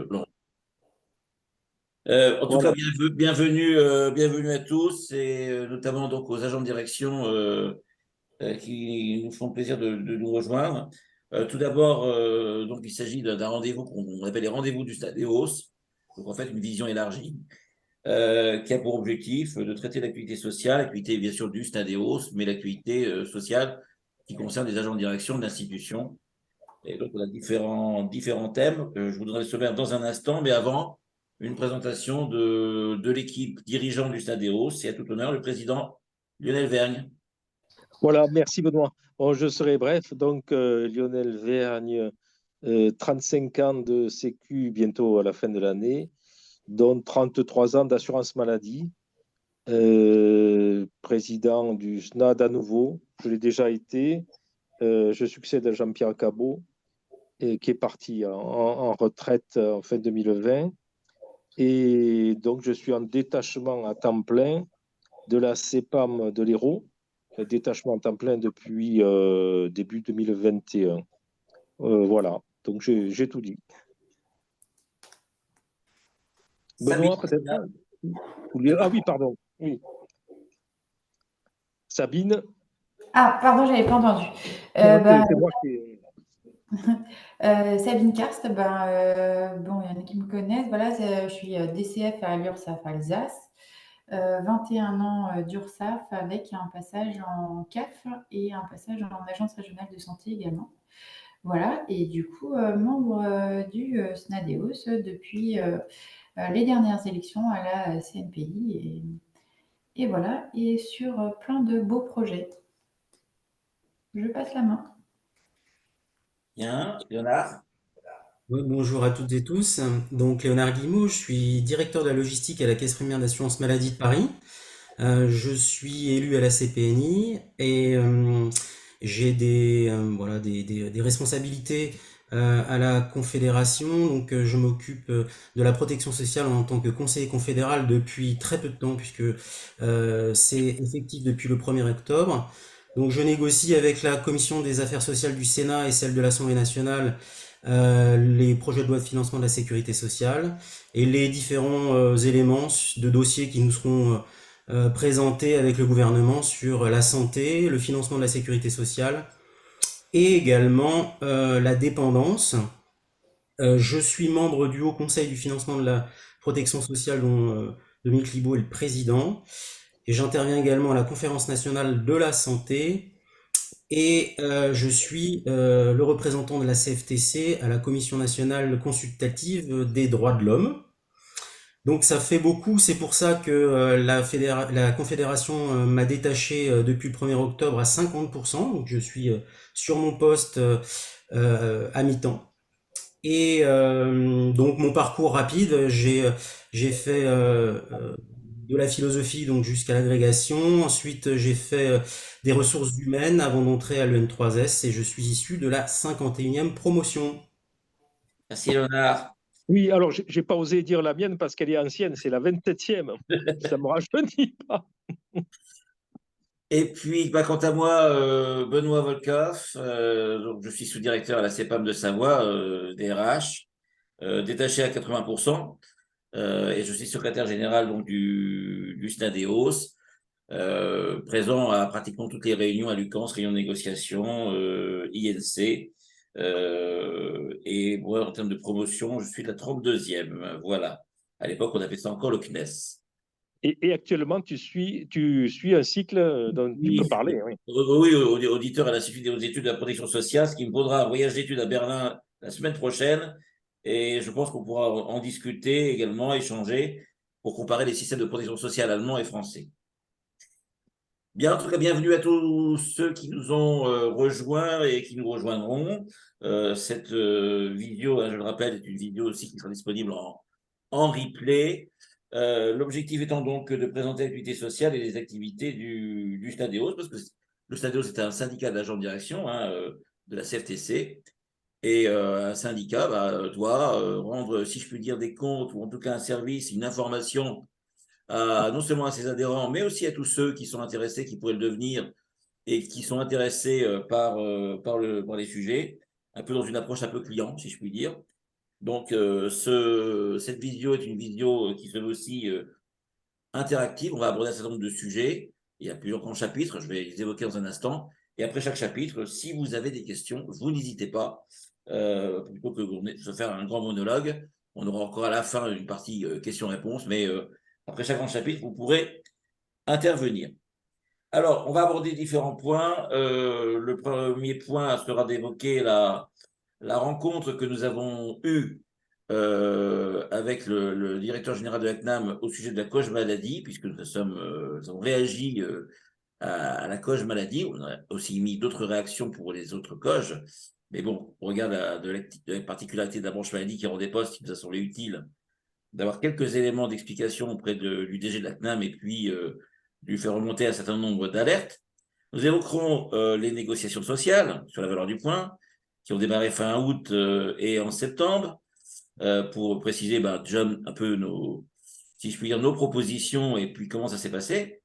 Blanc. En tout cas, Voilà. bienvenue à tous et notamment donc aux agents de direction qui nous font plaisir de nous rejoindre. Tout d'abord, donc il s'agit d'un rendez-vous qu'on appelle les rendez-vous du Stade Eos. Donc en fait une vision élargie qui a pour objectif de traiter l'activité sociale, l'activité bien sûr du Stade Eos, mais l'activité sociale qui concerne les agents de direction de l'institution. Et donc, on a différents thèmes. Je vous donnerai le sommaire dans un instant, mais avant, une présentation de l'équipe dirigeante du Stade Eos. C'est à tout honneur le président Lionel Vergne. Voilà, merci Benoît. Bon, je serai bref. Donc, Lionel Vergne, 35 ans de Sécu bientôt à la fin de l'année, dont 33 ans d'assurance maladie, président du SNAD à nouveau. Je l'ai déjà été. Je succède à Jean-Pierre Cabot, qui est parti en retraite en fin 2020. Et donc, je suis en détachement à temps plein de la CEPAM de l'Hérault, détachement à temps plein depuis début 2021. Voilà, donc j'ai tout dit. Sabine, Benoît, peut-être. Ah oui, pardon. Oui. Sabine. Ah, pardon, j'avais pas entendu. Non, Ben, c'est moi qui. Sabine Karst, bon, il y en a qui me connaissent. Voilà, je suis DCF à l'URSSAF Alsace. 21 ans d'URSSAF avec un passage en CAF et un passage en agence régionale de santé également. Voilà, et du coup, membre du SNADEOS depuis les dernières élections à la CNPI. Et voilà, et sur plein de beaux projets. Je passe la main. bien, Léonard. Ouais, bonjour à toutes et tous. Donc Léonard Guillemot, je suis directeur de la logistique à la Caisse primaire d'assurance maladie de Paris. Je suis élu à la CPNI et j'ai voilà, des responsabilités à la Confédération. Donc je m'occupe de la protection sociale en tant que conseiller confédéral depuis très peu de temps puisque c'est effectif depuis le 1er octobre. Donc je négocie avec la Commission des affaires sociales du Sénat et celle de l'Assemblée nationale les projets de loi de financement de la sécurité sociale et les différents éléments de dossiers qui nous seront présentés avec le gouvernement sur la santé, le financement de la sécurité sociale et également la dépendance. Je suis membre du Haut Conseil du financement de la protection sociale dont Dominique Libaud est le président et j'interviens également à la Conférence nationale de la santé et je suis le représentant de la CFTC à la Commission nationale consultative des droits de l'homme. Donc ça fait beaucoup, c'est pour ça que la Confédération m'a détaché depuis le 1er octobre à 50%, donc je suis sur mon poste à mi-temps. Et donc mon parcours rapide, j'ai fait de la philosophie donc jusqu'à l'agrégation. Ensuite, j'ai fait des ressources humaines avant d'entrer à l'EN3S et je suis issu de la 51e promotion. Merci, Léonard. Oui, alors j'ai pas osé dire la mienne parce qu'elle est ancienne, c'est la 27e. Ça me rajeunit pas. Et puis, quant à moi, Benoît Volkoff, donc je suis sous-directeur à la CEPAM de Savoie, DRH, détaché à 80%. Et je suis secrétaire général donc, du SNADEOS, présent à pratiquement toutes les réunions à Lucans, réunions de négociation, INC. Et moi, en termes de promotion, je suis de la 32e. Voilà. À l'époque, on appelait ça encore le CNES. Et actuellement, tu suis un cycle dont tu peux Oui, parler. Oui. oui, auditeur à l'Institut des études de la protection sociale, ce qui me vaudra un voyage d'études à Berlin la semaine prochaine. Et je pense qu'on pourra en discuter également, échanger pour comparer les systèmes de protection sociale allemands et français. Bien, en tout cas, bienvenue à tous ceux qui nous ont rejoints et qui nous rejoindront. Cette vidéo, hein, je le rappelle, est une vidéo aussi qui sera disponible en replay. L'objectif étant donc de présenter l'activité sociale et les activités du Stadéos, parce que le Stadéos est un syndicat d'agents de direction hein, de la CFTC. Et un syndicat doit rendre, si je puis dire, des comptes, ou en tout cas un service, une information non seulement à ses adhérents, mais aussi à tous ceux qui sont intéressés, qui pourraient le devenir et qui sont intéressés par les sujets, un peu dans une approche un peu client, si je puis dire. Donc, cette vidéo est une vidéo qui se veut aussi interactive. On va aborder un certain nombre de sujets. Il y a plusieurs grands chapitres, je vais les évoquer dans un instant. Et après chaque chapitre, si vous avez des questions, vous n'hésitez pas, plutôt que de se faire un grand monologue. On aura encore à la fin une partie questions-réponses, mais après chaque grand chapitre, vous pourrez intervenir. Alors, on va aborder différents points. Le premier point sera d'évoquer la rencontre que nous avons eue avec le directeur général de la CNAM au sujet de la cause maladie, puisque nous avons réagi à la cause maladie. On a aussi mis d'autres réactions pour les autres causes. Mais bon, on regarde de la particularité de la branche maladie qui rend des postes, il nous a semblé utile d'avoir quelques éléments d'explication auprès du DG de la CNAM et puis lui faire remonter un certain nombre d'alertes. Nous évoquerons les négociations sociales sur la valeur du point, qui ont démarré fin août et en septembre, pour préciser déjà un peu si je puis dire, nos propositions et puis comment ça s'est passé.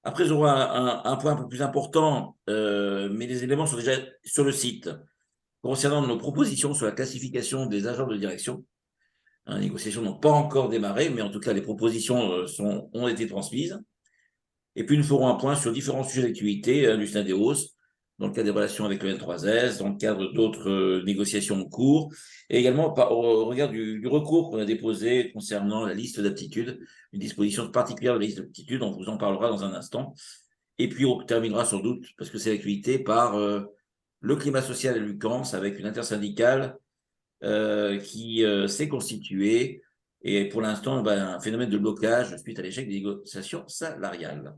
Après, nous aurons un point un peu plus important, mais les éléments sont déjà sur le site, concernant nos propositions sur la classification des agents de direction. Les négociations n'ont pas encore démarré, mais en tout cas, les propositions ont été transmises. Et puis, nous ferons un point sur différents sujets d'activité du SNADEOS, dans le cadre des relations avec le N3S, dans le cadre d'autres négociations en cours, et également au regard du recours qu'on a déposé concernant la liste d'aptitudes, une disposition particulière de la liste d'aptitudes, on vous en parlera dans un instant. Et puis, on terminera sans doute, parce que c'est l'actualité, par le climat social à l'UQAMS, avec une intersyndicale qui s'est constituée, et pour l'instant, un phénomène de blocage suite à l'échec des négociations salariales.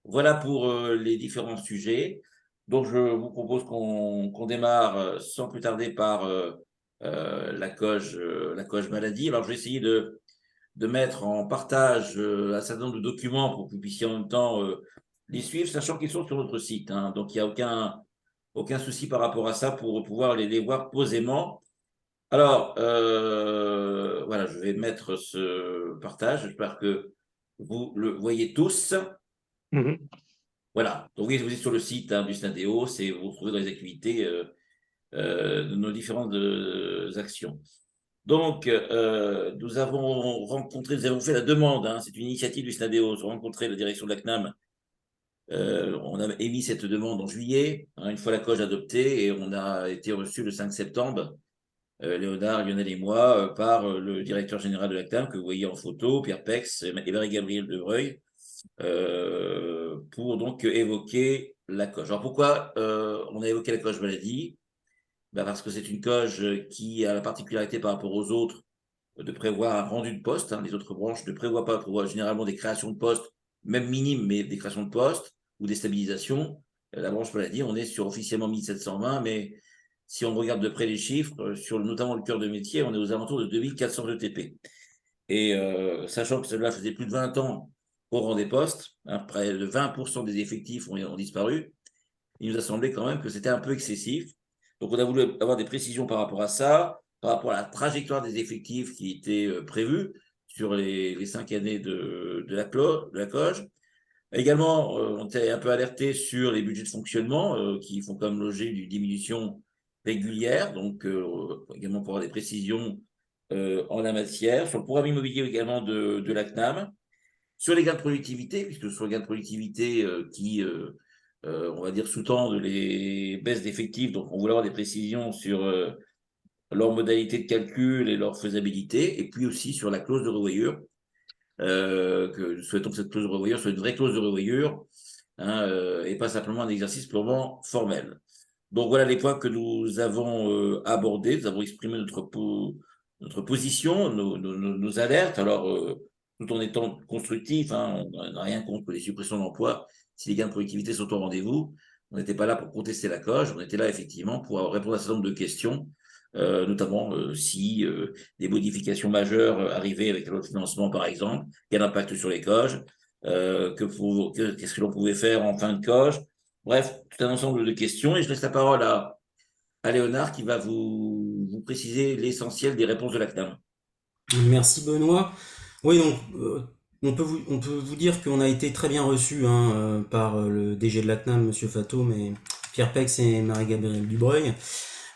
Voilà pour les différents sujets. Donc, je vous propose qu'on démarre sans plus tarder par la COG maladie. Alors, je vais essayer de mettre en partage un certain nombre de documents pour que vous puissiez en même temps les suivre, sachant qu'ils sont sur notre site. Hein. Donc, il n'y a aucun souci par rapport à ça pour pouvoir les voir posément. Alors, voilà, je vais mettre ce partage. J'espère que vous le voyez tous. Voilà, donc oui, vous êtes sur le site du SNADEOS et vous retrouvez dans les activités de nos différentes actions. Donc, nous avons fait la demande, hein, c'est une initiative du SNADEOS, rencontrer la direction de la CNAM. On a émis cette demande en juillet, hein, une fois la COG adoptée, et on a été reçu le 5 septembre, Léonard, Lionel et moi, par le directeur général de la CNAM, que vous voyez en photo, Pierre Pex et Marie-Gabrielle Debreuil, pour donc évoquer la COG. Alors pourquoi on a évoqué la COG maladie? Parce que c'est une COG qui a la particularité par rapport aux autres de prévoir un rendu de poste. Hein. Les autres branches ne prévoient pas, prévoient généralement des créations de postes, même minimes, mais des créations de postes ou des stabilisations. La branche maladie, on est sur officiellement 1720, mais si on regarde de près les chiffres, sur notamment le cœur de métier, on est aux alentours de 2400 ETP. Et sachant que cela faisait plus de 20 ans au rang des postes, hein, près de 20% des effectifs ont disparu, il nous a semblé quand même que c'était un peu excessif. Donc, on a voulu avoir des précisions par rapport à ça, par rapport à la trajectoire des effectifs qui était prévue sur les 5 années de la COG. Également, on était un peu alerté sur les budgets de fonctionnement qui font comme l'objet d'une diminution régulière, donc également pour avoir des précisions en la matière, sur le programme immobilier également de la CNAM, sur les gains de productivité, puisque ce sont les gains de productivité qui, on va dire, sous-tendent les baisses d'effectifs, donc on voulait avoir des précisions sur leurs modalités de calcul et leur faisabilité, et puis aussi sur la clause de revoyure, que nous souhaitons que cette clause de revoyure soit une vraie clause de revoyure, hein, et pas simplement un exercice purement formel. Donc voilà les points que nous avons abordés, nous avons exprimé notre position, nos alertes, alors tout en étant constructif, hein, on n'a rien contre les suppressions d'emplois si les gains de productivité sont au rendez-vous. On n'était pas là pour contester la COG, on était là effectivement pour répondre à un certain nombre de questions, notamment si des modifications majeures arrivaient avec la loi de financement par exemple, quel impact sur les COG, qu'est-ce que l'on pouvait faire en fin de COG. Bref, tout un ensemble de questions, et je laisse la parole à Léonard qui va vous préciser l'essentiel des réponses de la CNAM. Merci Benoît. Oui, donc on peut vous dire qu'on a été très bien reçus par le DG de la CNAM, Monsieur Fatome, et Pierre Pex et Marie-Gabrielle Dubreuil.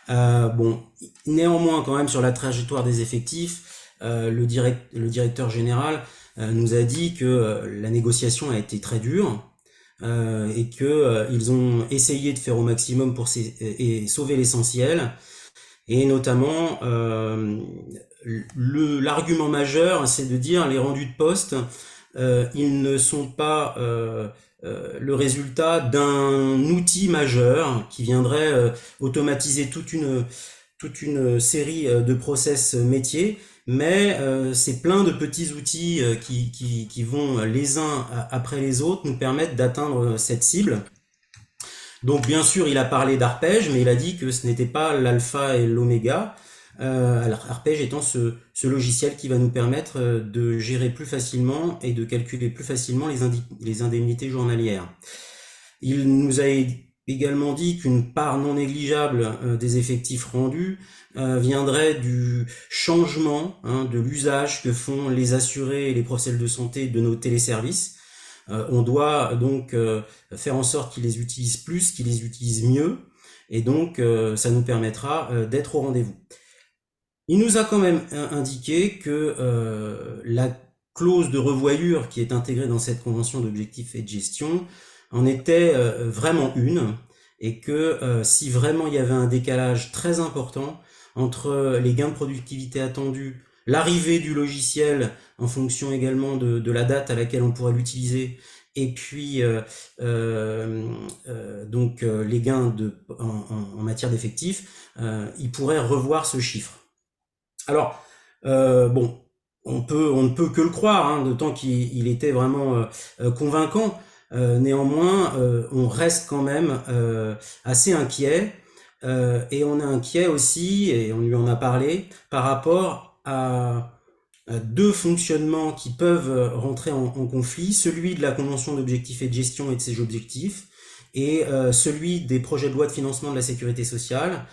Bon, néanmoins, quand même, sur la trajectoire des effectifs, le directeur général nous a dit que la négociation a été très dure et que ils ont essayé de faire au maximum pour et sauver l'essentiel. Et notamment, l'argument majeur, c'est de dire les rendus de poste, ils ne sont pas le résultat d'un outil majeur qui viendrait automatiser toute une série de process métiers, mais c'est plein de petits outils qui vont les uns après les autres nous permettre d'atteindre cette cible. Donc bien sûr, il a parlé d'arpège, mais il a dit que ce n'était pas l'alpha et l'oméga. Alors arpège étant ce logiciel qui va nous permettre de gérer plus facilement et de calculer plus facilement les indemnités journalières. Il nous a également dit qu'une part non négligeable des effectifs rendus viendrait du changement de l'usage que font les assurés et les professionnels de santé de nos téléservices. On doit donc faire en sorte qu'ils les utilisent plus, qu'ils les utilisent mieux, et donc ça nous permettra d'être au rendez-vous. Il nous a quand même indiqué que la clause de revoyure qui est intégrée dans cette convention d'objectifs et de gestion en était vraiment une, et que si vraiment il y avait un décalage très important entre les gains de productivité attendus, l'arrivée du logiciel en fonction également de la date à laquelle on pourrait l'utiliser, et puis donc les gains en matière d'effectifs, il pourrait revoir ce chiffre. Alors, bon, on ne peut que le croire, d'autant qu'il était vraiment convaincant. Néanmoins, on reste quand même assez inquiet, et on est inquiet aussi, et on lui en a parlé, par rapport à deux fonctionnements qui peuvent rentrer en conflit, celui de la convention d'objectifs et de gestion et de ses objectifs, et celui des projets de loi de financement de la sécurité sociale,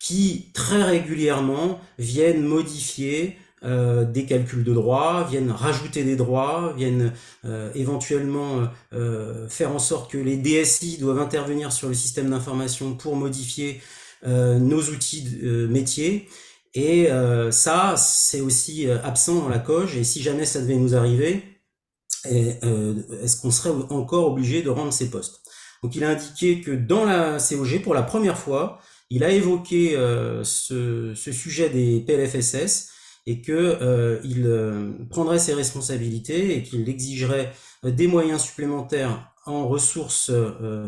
qui très régulièrement viennent modifier des calculs de droits, viennent rajouter des droits, viennent éventuellement faire en sorte que les DSI doivent intervenir sur le système d'information pour modifier nos outils métiers. Et ça, c'est aussi absent dans la COG, et si jamais ça devait nous arriver, est-ce qu'on serait encore obligé de rendre ces postes? Donc il a indiqué que dans la COG, pour la première fois, il a évoqué ce sujet des PLFSS, et que il prendrait ses responsabilités et qu'il exigerait des moyens supplémentaires en ressources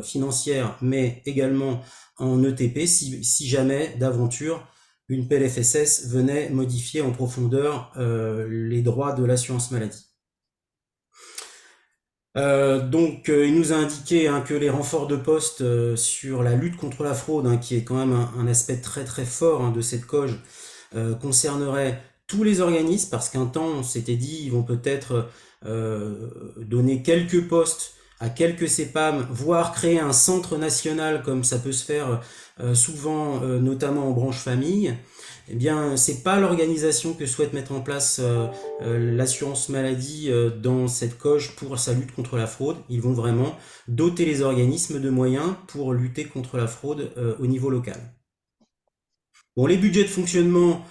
financières, mais également en ETP si jamais d'aventure une PLFSS venait modifier en profondeur les droits de l'assurance maladie. Donc il nous a indiqué que les renforts de poste sur la lutte contre la fraude, qui est quand même un aspect très très fort de cette COG, concernerait tous les organismes, parce qu'un temps on s'était dit ils vont peut-être donner quelques postes à quelques CEPAM, voire créer un centre national comme ça peut se faire souvent, notamment en branche famille. Eh bien, c'est pas l'organisation que souhaite mettre en place l'assurance maladie dans cette COG pour sa lutte contre la fraude. Ils vont vraiment doter les organismes de moyens pour lutter contre la fraude au niveau local. Bon, les budgets de fonctionnement,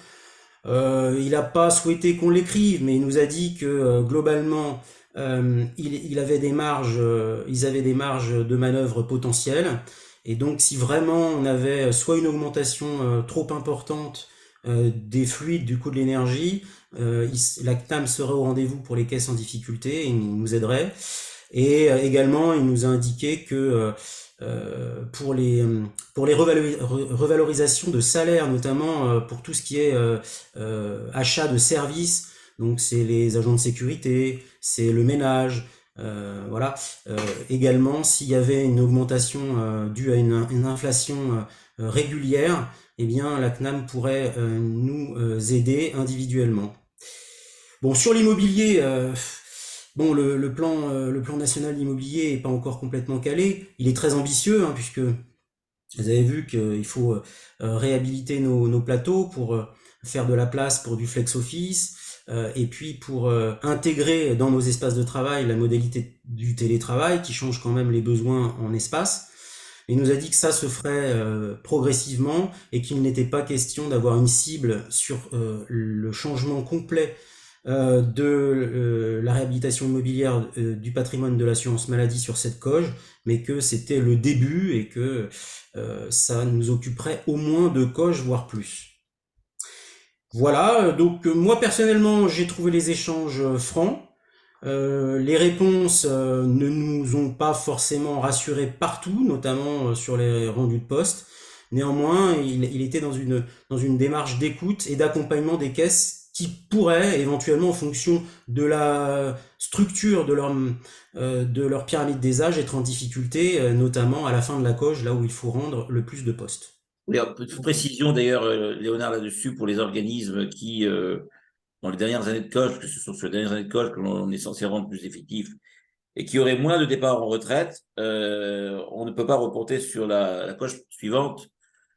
il n'a pas souhaité qu'on l'écrive, mais il nous a dit que globalement, ils avaient des marges de manœuvre potentielles. Et donc, si vraiment on avait soit une augmentation trop importante des fluides, du coût de l'énergie, la CNAM serait au rendez-vous pour les caisses en difficulté et il nous aiderait. Et également, il nous a indiqué que pour les revalorisations de salaire, notamment pour tout ce qui est achat de services, donc c'est les agents de sécurité, c'est le ménage, voilà. Également, s'il y avait une augmentation due à une inflation régulière, eh bien la CNAM pourrait nous aider individuellement. Bon, sur l'immobilier, bon, le plan national immobilier est pas encore complètement calé. Il est très ambitieux, puisque vous avez vu qu'il faut réhabiliter nos plateaux pour faire de la place pour du flex office, et puis pour intégrer dans nos espaces de travail la modalité du télétravail qui change quand même les besoins en espace. Il nous a dit que ça se ferait progressivement et qu'il n'était pas question d'avoir une cible sur le changement complet de la réhabilitation immobilière du patrimoine de l'assurance maladie sur cette coge, mais que c'était le début et que ça nous occuperait au moins 2 coges, voire plus. Voilà, donc moi personnellement j'ai trouvé les échanges francs. Les réponses ne nous ont pas forcément rassurés partout, notamment sur les rendus de poste. Néanmoins, il était dans une démarche d'écoute et d'accompagnement des caisses qui pourraient éventuellement, en fonction de la structure de leur pyramide des âges, être en difficulté, notamment à la fin de la coge, là où il faut rendre le plus de postes. Oui, alors, petite précision d'ailleurs, Léonard, là-dessus, pour les organismes qui, dans les dernières années de coge, parce que ce sont sur les dernières années de coge que l'on est censé rendre plus effectif, et qui auraient moins de départs en retraite, on ne peut pas reporter sur la coge suivante.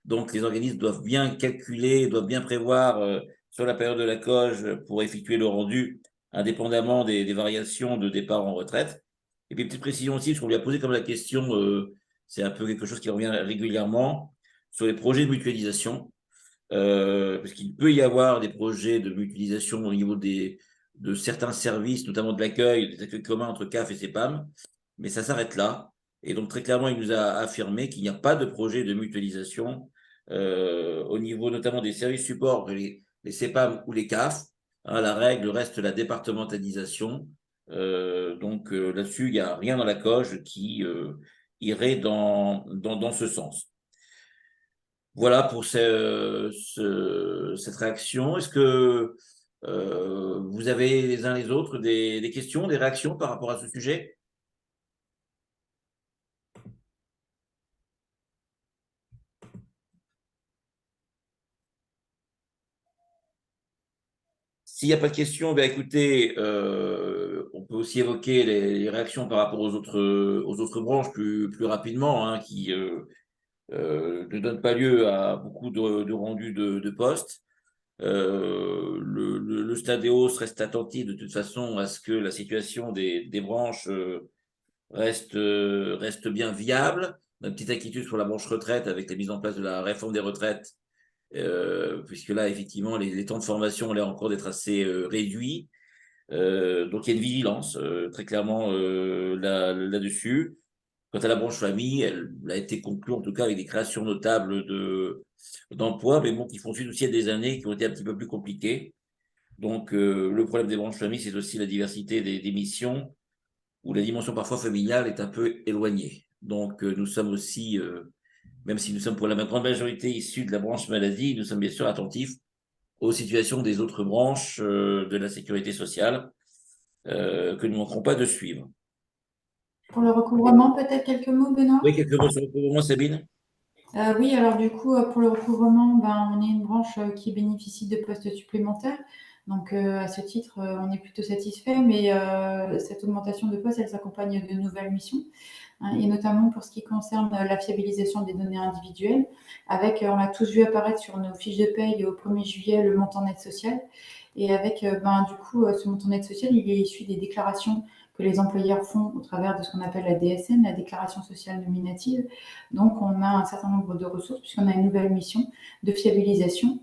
Donc, les organismes doivent bien calculer, doivent bien prévoir sur la période de la coge pour effectuer le rendu, indépendamment des variations de départ en retraite. Et puis, petite précision aussi, parce qu'on lui a posé comme la question, c'est un peu quelque chose qui revient régulièrement, sur les projets de mutualisation, parce qu'il peut y avoir des projets de mutualisation au niveau de certains services, notamment de l'accueil, des accueils communs entre CAF et CEPAM, mais ça s'arrête là. Et donc, très clairement, il nous a affirmé qu'il n'y a pas de projet de mutualisation au niveau notamment des services supports, les CEPAM ou les CAF. Hein, la règle reste la départementalisation. Donc, là-dessus, il n'y a rien dans la coge qui irait dans ce sens. Voilà pour cette réaction. Est-ce que vous avez les uns les autres des questions, des réactions par rapport à ce sujet? S'il n'y a pas de questions, ben écoutez, on peut aussi évoquer les réactions par rapport aux autres branches plus rapidement, hein, qui ne donnent pas lieu à beaucoup de rendus de postes. Le Stadéos reste attentif de toute façon à ce que la situation des branches reste bien viable. On a une petite inquiétude sur la branche retraite avec la mise en place de la réforme des retraites, puisque là, effectivement, les temps de formation ont l'air encore d'être assez réduits. Donc, il y a une vigilance très clairement là-dessus. Quant à la branche famille, elle a été conclue en tout cas avec des créations notables d'emplois, mais bon, qui font suite aussi à des années qui ont été un petit peu plus compliquées. Donc, le problème des branches famille, c'est aussi la diversité des missions, où la dimension parfois familiale est un peu éloignée. Donc, nous sommes aussi, même si nous sommes pour la grande majorité issus de la branche maladie, nous sommes bien sûr attentifs aux situations des autres branches de la sécurité sociale que nous ne manquerons pas de suivre. Pour le recouvrement, peut-être quelques mots, Benoît? Oui, quelques mots sur le recouvrement, Sabine? Oui, alors du coup, pour le recouvrement, on est une branche qui bénéficie de postes supplémentaires. Donc, à ce titre, on est plutôt satisfait, mais cette augmentation de postes, elle s'accompagne de nouvelles missions, hein, et notamment pour ce qui concerne la fiabilisation des données individuelles, avec, on a tous vu apparaître sur nos fiches de paye au 1er juillet le montant net social. Et avec, du coup, ce montant net social, il est issu des déclarations que les employeurs font au travers de ce qu'on appelle la DSN, la déclaration sociale nominative. Donc, on a un certain nombre de ressources puisqu'on a une nouvelle mission de fiabilisation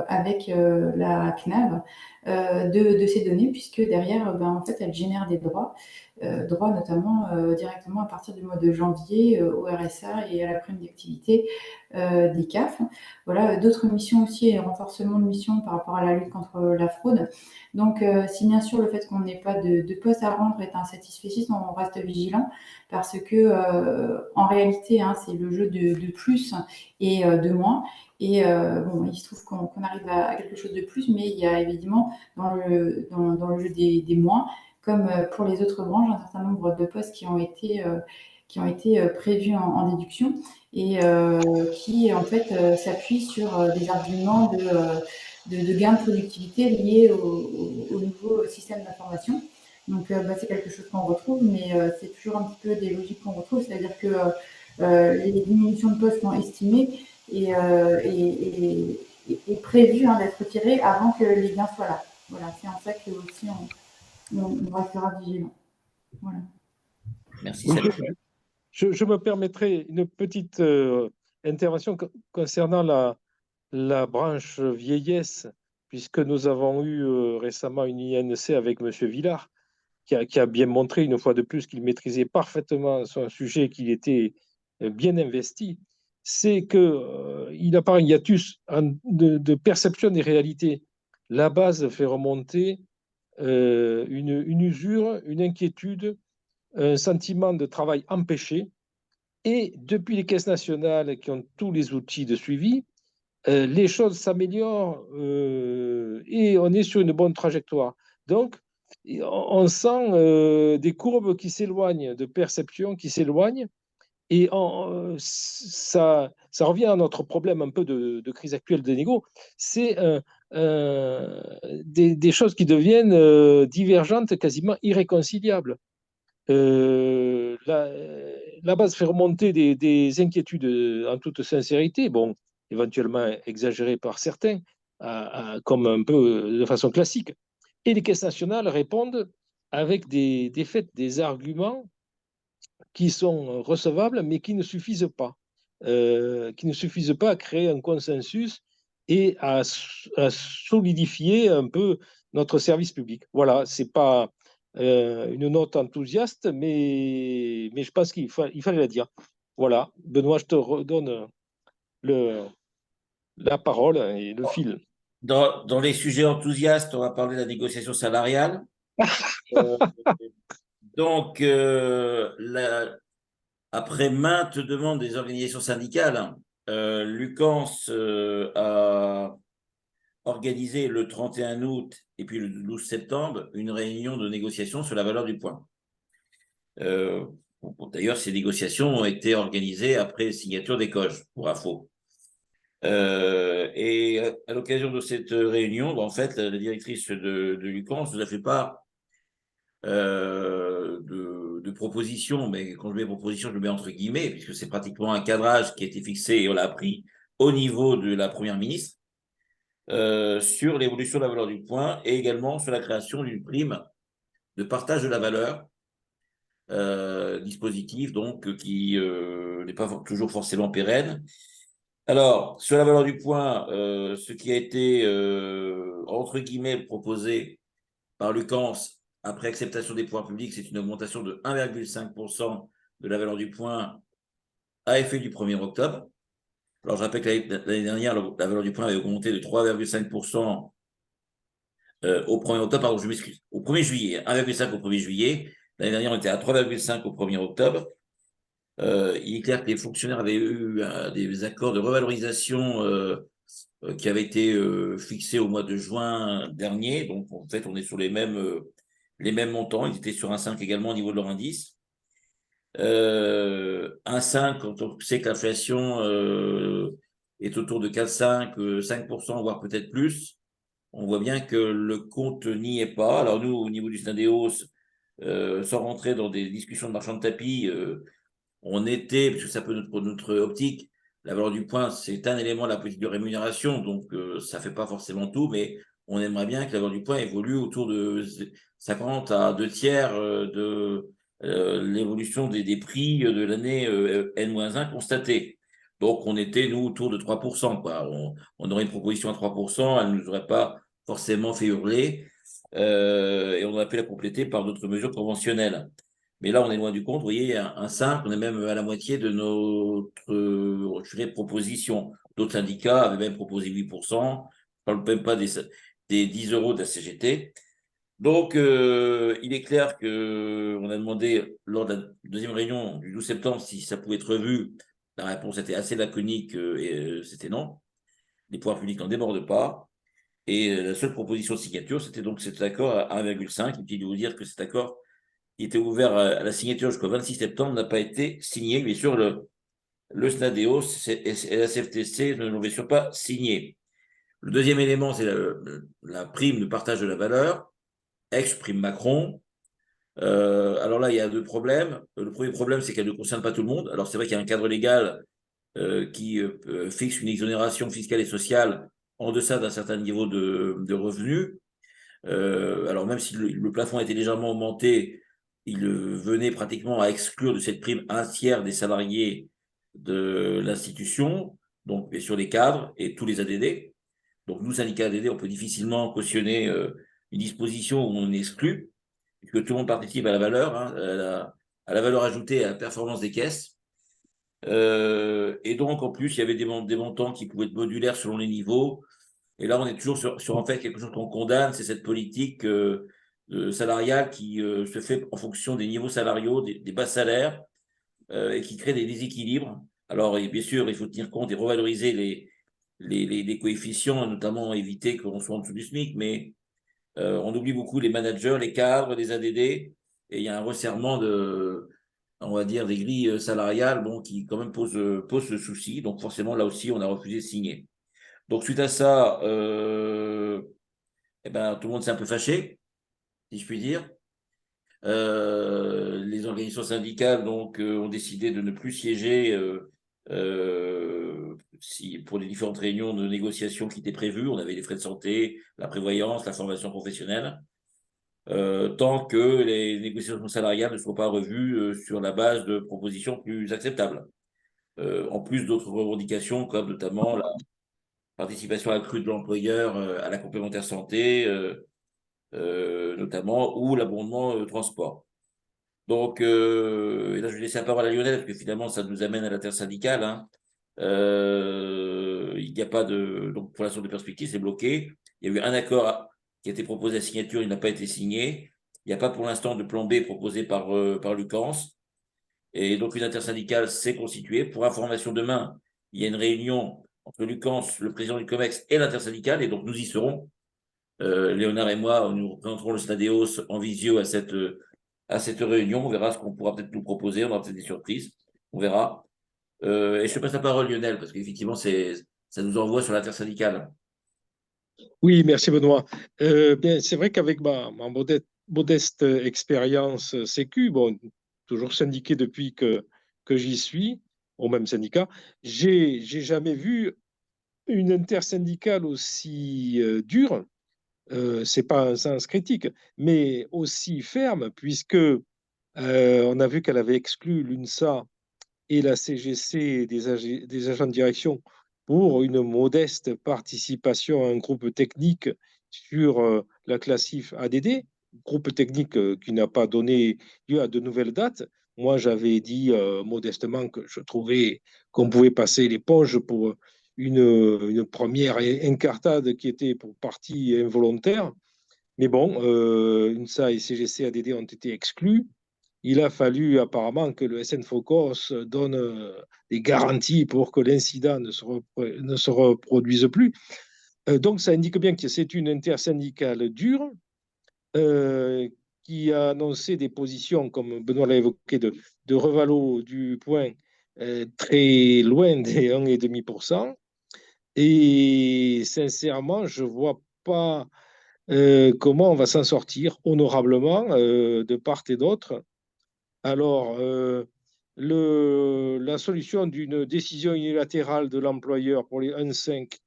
avec la CNAV de ces données, puisque derrière, en fait, elle génère des droits notamment directement à partir du mois de janvier au RSA et à la prime d'activité des CAF. Voilà, d'autres missions aussi et renforcement de missions par rapport à la lutte contre la fraude. Donc, si bien sûr le fait qu'on n'ait pas de poste à rendre est insatisfaisant, on reste vigilant parce que en réalité, hein, c'est le jeu de plus et de moins. Et il se trouve qu'on arrive à quelque chose de plus, mais il y a évidemment dans le jeu des moins, comme pour les autres branches, un certain nombre de postes qui ont été prévus en déduction et qui en fait s'appuient sur des arguments de gains de productivité liés au nouveau système d'information. Donc c'est quelque chose qu'on retrouve, mais c'est toujours un petit peu des logiques qu'on retrouve, c'est-à-dire que les diminutions de postes sont estimées et prévues d'être tirées avant que les gains soient là. Voilà, c'est en ça que aussi on restera vigilant. Voilà. Merci, Sabine. Je me permettrai une petite intervention concernant la branche vieillesse, puisque nous avons eu récemment une INC avec M. Villard, qui a bien montré une fois de plus qu'il maîtrisait parfaitement son sujet, qu'il était bien investi. C'est qu'il apparaît un hiatus de perception des réalités. La base fait remonter une usure, une inquiétude, un sentiment de travail empêché. Et depuis les caisses nationales qui ont tous les outils de suivi, les choses s'améliorent et on est sur une bonne trajectoire. Donc, on sent des courbes qui s'éloignent, de perceptions qui s'éloignent, et ça revient à notre problème un peu de crise actuelle de négo, c'est des choses qui deviennent divergentes, quasiment irréconciliables. La base fait remonter des inquiétudes en toute sincérité, bon, éventuellement exagérées par certains, comme un peu de façon classique. Et les caisses nationales répondent avec des faits, des arguments qui sont recevables, mais qui ne suffisent pas. Qui ne suffisent pas à créer un consensus et à solidifier un peu notre service public. Voilà, c'est pas une note enthousiaste, mais je pense qu'il fallait la dire. Voilà, Benoît, je te redonne la parole et le fil. Dans les sujets enthousiastes, on va parler de la négociation salariale. Euh, donc, après maintes demandes des organisations syndicales, Lucans a organisé le 31 août et puis le 12 septembre une réunion de négociation sur la valeur du point. D'ailleurs, ces négociations ont été organisées après signature des COG, pour info. Et à l'occasion de cette réunion, en fait, la directrice de Lucans nous a fait part de propositions, mais quand je mets propositions, je le mets entre guillemets, puisque c'est pratiquement un cadrage qui a été fixé et on l'a appris au niveau de la Première ministre, sur l'évolution de la valeur du point et également sur la création d'une prime de partage de la valeur, dispositif donc qui n'est pas toujours forcément pérenne. Alors, sur la valeur du point, ce qui a été, entre guillemets, proposé par Lucans après acceptation des pouvoirs publics, c'est une augmentation de 1,5% de la valeur du point à effet du 1er octobre. Alors, je rappelle que l'année dernière, la valeur du point avait augmenté de 3,5% au 1er octobre, pardon, je m'excuse, au 1er juillet, 1,5 au 1er juillet. L'année dernière, on était à 3,5 au 1er octobre. Il est clair que les fonctionnaires avaient eu des accords de revalorisation qui avaient été fixés au mois de juin dernier. Donc, en fait, on est sur les mêmes montants. Ils étaient sur un 5 également au niveau de leur indice. Un 5, quand on sait que l'inflation est autour de 4,5, 5%, voire peut-être plus, on voit bien que le compte n'y est pas. Alors nous, au niveau du Syndeos, sans rentrer dans des discussions de marchands de tapis, on était, parce que ça peut notre optique, la valeur du point, c'est un élément de la politique de rémunération, donc ça ne fait pas forcément tout, mais on aimerait bien que la valeur du point évolue autour de 50 à 2 tiers de l'évolution des prix de l'année N-1 constatée. Donc on était, nous, autour de 3%, quoi. On aurait une proposition à 3%, elle ne nous aurait pas forcément fait hurler, et on aurait pu la compléter par d'autres mesures conventionnelles. Mais là, on est loin du compte. Vous voyez, un 5, on est même à la moitié de notre proposition. D'autres syndicats avaient même proposé 8%. Je ne parle même pas des 10 euros de la CGT. Donc, il est clair qu'on a demandé lors de la deuxième réunion du 12 septembre si ça pouvait être revu. La réponse était assez laconique et c'était non. Les pouvoirs publics n'en débordent pas. Et la seule proposition de signature, c'était donc cet accord à 1,5. Et puis, de vous dire que cet accord qui était ouvert à la signature jusqu'au 26 septembre, n'a pas été signé. Bien sûr, le SNADEO et la CFTC ne l'ont bien sûr pas signé. Le deuxième élément, c'est la prime de partage de la valeur, ex-prime Macron. Alors là, il y a deux problèmes. Le premier problème, c'est qu'elle ne concerne pas tout le monde. Alors c'est vrai qu'il y a un cadre légal qui fixe une exonération fiscale et sociale en deçà d'un certain niveau de revenus. Alors même si le plafond a été légèrement augmenté, il venait pratiquement à exclure de cette prime un tiers des salariés de l'institution, donc bien sûr les cadres et tous les ADD. Donc nous, syndicats ADD, on peut difficilement cautionner une disposition où on exclut, puisque tout le monde participe à la valeur, hein, à la valeur ajoutée, à la performance des caisses. Et donc, en plus, il y avait des montants qui pouvaient être modulaires selon les niveaux. Et là, on est toujours sur en fait quelque chose qu'on condamne, c'est cette politique salariale qui se fait en fonction des niveaux salariaux, des bas salaires, et qui crée des déséquilibres. Alors, et bien sûr, il faut tenir compte et revaloriser les coefficients, notamment éviter qu'on soit en dessous du SMIC, mais on oublie beaucoup les managers, les cadres, les ADD, et il y a un resserrement on va dire, des grilles salariales, bon, qui quand même pose le souci. Donc forcément, là aussi, on a refusé de signer. Donc suite à ça, eh ben, tout le monde s'est un peu fâché, si je puis dire. Les organisations syndicales donc ont décidé de ne plus siéger pour les différentes réunions de négociation qui étaient prévues. On avait les frais de santé, la prévoyance, la formation professionnelle, tant que les négociations salariales ne soient pas revues sur la base de propositions plus acceptables. En plus d'autres revendications, comme notamment la participation accrue de l'employeur à la complémentaire santé, notamment, ou l'abondement transport. Donc, et là, je vais laisser la parole à Lionel, parce que finalement, ça nous amène à l'intersyndicale. Hein. Il n'y a pas de... Donc, pour l'instant, de perspective, c'est bloqué. Il y a eu un accord qui a été proposé à signature, il n'a pas été signé. Il n'y a pas pour l'instant de plan B proposé par Lucans. Et donc, une intersyndicale s'est constituée. Pour information, demain, il y a une réunion entre Lucans, le président du COMEX et l'intersyndicale, et donc nous y serons. Léonard et moi, nous représenterons le SNADEOS en visio à cette réunion. On verra ce qu'on pourra peut-être nous proposer. On aura peut-être des surprises. On verra. Et je te passe la parole, Lionel, parce qu'effectivement, ça nous envoie sur l'intersyndicale. Oui, merci Benoît. Bien, c'est vrai qu'avec ma modeste expérience Sécu, bon, toujours syndiqué depuis que j'y suis, au même syndicat, j'ai jamais vu une intersyndicale aussi dure. C'est pas un sens critique, mais aussi ferme, puisque on a vu qu'elle avait exclu l'UNSA et la CGC des agents de direction pour une modeste participation à un groupe technique sur la classif ADD, groupe technique qui n'a pas donné lieu à de nouvelles dates. Moi, j'avais dit modestement que je trouvais qu'on pouvait passer l'éponge pour une première incartade qui était pour partie involontaire. Mais bon, UNSA et CGC ADD ont été exclus. Il a fallu apparemment que le SN Focus donne des garanties pour que l'incident ne se reproduise plus. Donc, ça indique bien que c'est une intersyndicale dure euh, qui a annoncé des positions, comme Benoît l'a évoqué, de revalo du point très loin des 1,5%. Et sincèrement, je ne vois pas comment on va s'en sortir honorablement de part et d'autre. Alors, la solution d'une décision unilatérale de l'employeur pour les 1,5,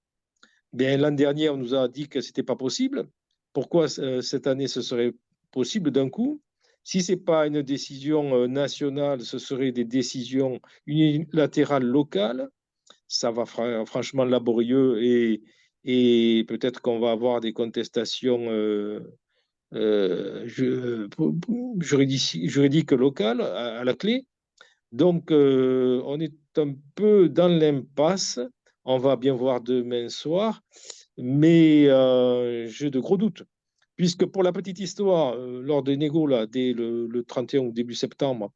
bien, l'an dernier, on nous a dit que ce n'était pas possible. Pourquoi cette année, ce serait possible d'un coup? Si ce n'est pas une décision nationale, ce serait des décisions unilatérales locales. Ça va franchement laborieux et peut-être qu'on va avoir des contestations juridiques locales à la clé. Donc, on est un peu dans l'impasse. On va bien voir demain soir, mais j'ai de gros doutes. Puisque pour la petite histoire, lors des négos, là, dès le 31 ou début septembre,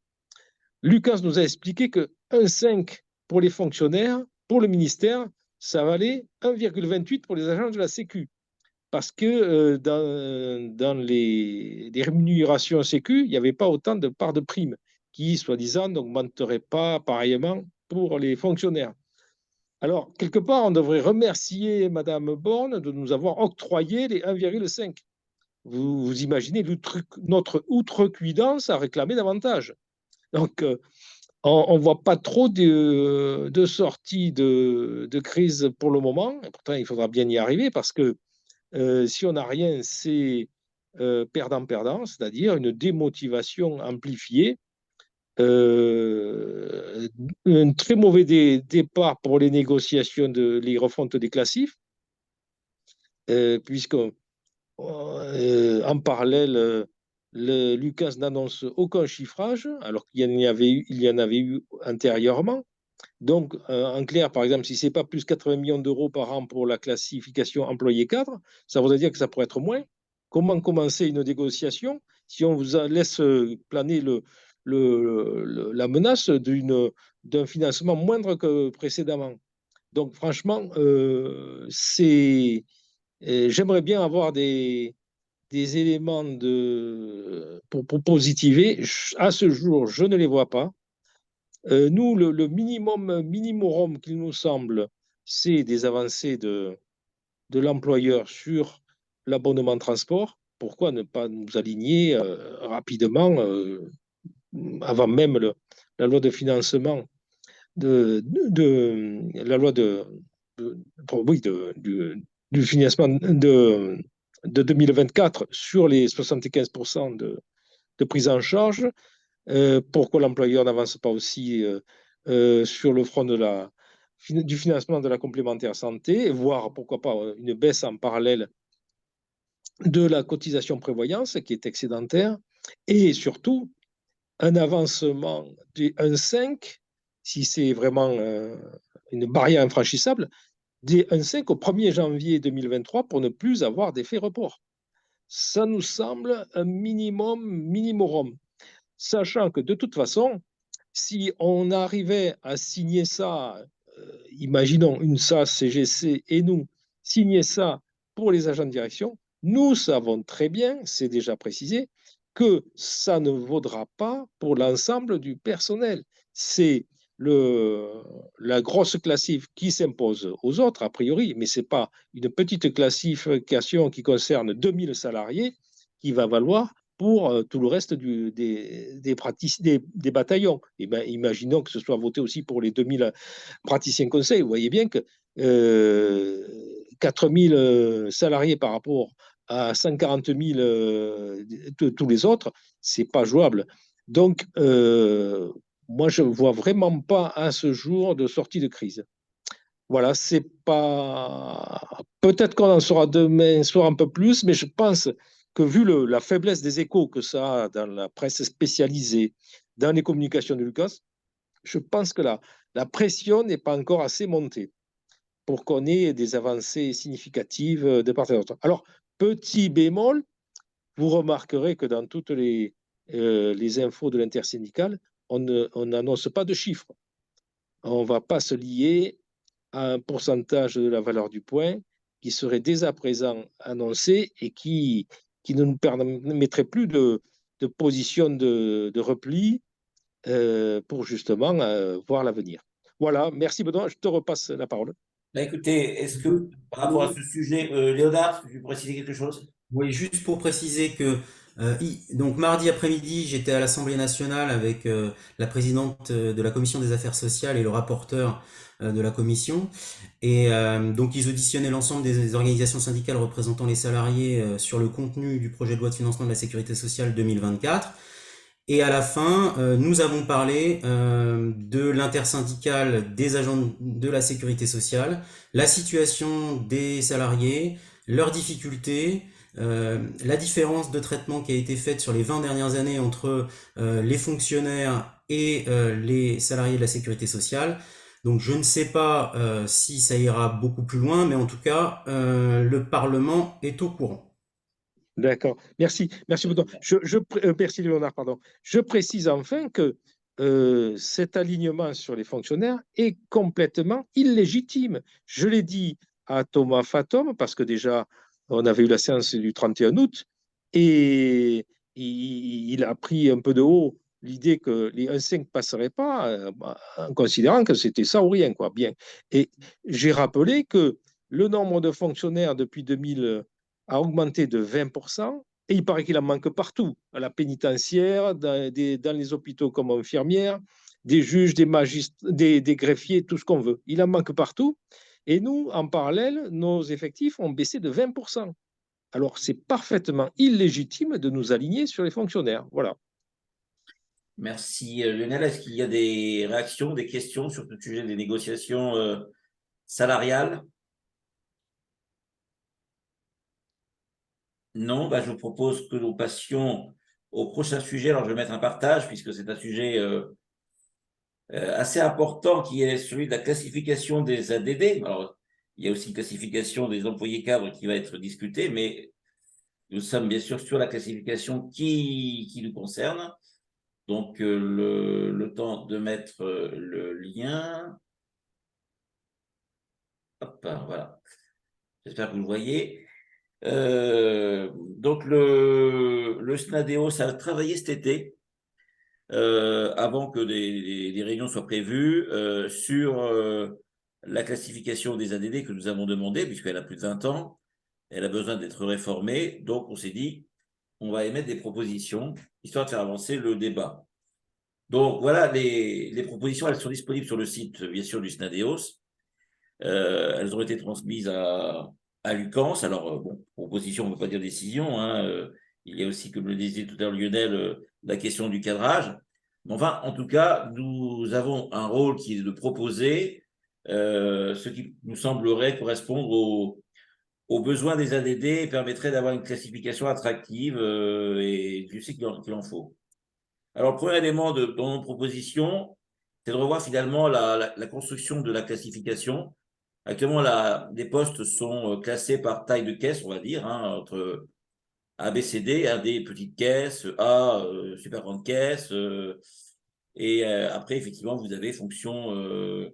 Lucas nous a expliqué que 1,5 pour les fonctionnaires, pour le ministère, ça valait 1,28 pour les agents de la Sécu. Parce que dans les rémunérations Sécu, il n'y avait pas autant de parts de primes qui, soi-disant, n'augmenteraient pas pareillement pour les fonctionnaires. Alors, quelque part, on devrait remercier Mme Borne de nous avoir octroyé les 1,5. Vous imaginez notre outrecuidance à réclamer davantage. Donc, on ne voit pas trop de sorties de crise pour le moment. Et pourtant, il faudra bien y arriver parce que si on n'a rien, c'est perdant-perdant, c'est-à-dire une démotivation amplifiée, un très mauvais départ pour les négociations, les refontes des classifs, puisque en parallèle, Lucas n'annonce aucun chiffrage, alors qu'il y en avait eu antérieurement. Donc, en clair, par exemple, si ce n'est pas plus 80 millions d'euros par an pour la classification employé cadre, ça voudrait dire que ça pourrait être moins. Comment commencer une négociation si on vous laisse planer la menace d'un financement moindre que précédemment? Donc, franchement, j'aimerais bien avoir des éléments pour positiver. À ce jour, je ne les vois pas. Nous, le minimum qu'il nous semble, c'est des avancées de l'employeur sur l'abonnement de transport. Pourquoi ne pas nous aligner rapidement, avant même la loi de financement, la loi oui, du financement de 2024 sur les 75% de prise en charge? Pourquoi l'employeur n'avance pas aussi sur le front du financement de la complémentaire santé, voire pourquoi pas une baisse en parallèle de la cotisation prévoyance qui est excédentaire, et surtout un avancement des 1,5, si c'est vraiment une barrière infranchissable, des 1,5 au 1er janvier 2023 pour ne plus avoir d'effet report. Ça nous semble un minimum, sachant que de toute façon, si on arrivait à signer ça, imaginons une SAS, CGC et nous, signer ça pour les agents de direction, nous savons très bien, c'est déjà précisé, que ça ne vaudra pas pour l'ensemble du personnel. C'est la grosse classif qui s'impose aux autres, a priori, mais ce n'est pas une petite classification qui concerne 2000 salariés qui va valoir pour tout le reste des bataillons. Et ben, imaginons que ce soit voté aussi pour les 2000 praticiens conseils. Vous voyez bien que 4000 salariés par rapport à 140 000 de tous les autres, c'est pas jouable. Donc, moi, je ne vois vraiment pas à ce jour de sortie de crise. Voilà, c'est pas. Peut-être qu'on en saura demain soir un peu plus, mais je pense que vu la faiblesse des échos que ça a dans la presse spécialisée, dans les communications de Lucas, je pense que la pression n'est pas encore assez montée pour qu'on ait des avancées significatives de part et d'autre. Alors, petit bémol, vous remarquerez que dans toutes les infos de l'intersyndicale, on n'annonce pas de chiffres. On ne va pas se lier à un pourcentage de la valeur du point qui serait dès à présent annoncé et qui ne nous permettrait plus de position de repli pour justement voir l'avenir. Voilà, merci Benoît, je te repasse la parole. Bah, écoutez, est-ce que par rapport à ce sujet, Léonard, tu veux préciser quelque chose? Oui, juste pour préciser que donc mardi après-midi, j'étais à l'Assemblée nationale avec la présidente de la commission des affaires sociales et le rapporteur de la commission. Et donc ils auditionnaient l'ensemble des organisations syndicales représentant les salariés sur le contenu du projet de loi de financement de la sécurité sociale 2024. Et à la fin, nous avons parlé de l'intersyndicale des agents de la sécurité sociale, la situation des salariés, leurs difficultés, la différence de traitement qui a été faite sur les 20 dernières années entre les fonctionnaires et les salariés de la sécurité sociale. Donc je ne sais pas si ça ira beaucoup plus loin, mais en tout cas, le Parlement est au courant. D'accord. Merci. Merci, merci Léonard, pardon. Je précise enfin que cet alignement sur les fonctionnaires est complètement illégitime. Je l'ai dit à Thomas Fatom, parce que déjà, on avait eu la séance du 31 août, et il a pris un peu de haut l'idée que les 1,5 ne passeraient pas, en considérant que c'était ça ou rien, quoi. Bien. Et j'ai rappelé que le nombre de fonctionnaires depuis 2000 a augmenté de 20%, et il paraît qu'il en manque partout, à la pénitentiaire, dans les hôpitaux comme infirmières, des juges, des magistrats, des greffiers, tout ce qu'on veut. Il en manque partout. Et nous, en parallèle, nos effectifs ont baissé de 20%. Alors, c'est parfaitement illégitime de nous aligner sur les fonctionnaires. Voilà. Merci Lionel. Est-ce qu'il y a des réactions, des questions sur le sujet des négociations salariales? Non, bah, je vous propose que nous passions au prochain sujet. Alors, je vais mettre un partage puisque c'est un sujet assez important qui est celui de la classification des ADD. Alors, il y a aussi une classification des employés cadres qui va être discutée, mais nous sommes bien sûr sur la classification qui nous concerne. Donc, le temps de mettre le lien. Hop, voilà. J'espère que vous le voyez. Donc, le SNADEOS a travaillé cet été, avant que des réunions soient prévues, sur la classification des ADD que nous avons demandé, puisqu'elle a plus de 20 ans. Elle a besoin d'être réformée. Donc, on s'est dit, on va émettre des propositions, histoire de faire avancer le débat. Donc, voilà, les propositions, elles sont disponibles sur le site, bien sûr, du SNADEOS. Elles ont été transmises à Lucans. Alors, bon, proposition, on ne peut pas dire décision. Hein, il y a aussi, comme le disait tout à l'heure Lionel, la question du cadrage. Mais enfin, en tout cas, nous avons un rôle qui est de proposer ce qui nous semblerait correspondre aux besoins des ADD et permettrait d'avoir une classification attractive, et je sais qu'il en faut. Alors, le premier élément dans nos propositions, c'est de revoir finalement la construction de la classification. Actuellement, les postes sont classés par taille de caisse, on va dire, hein, entre A, B, C, D, AD, petite caisse, A, super grande caisse. Et après, effectivement, vous avez fonction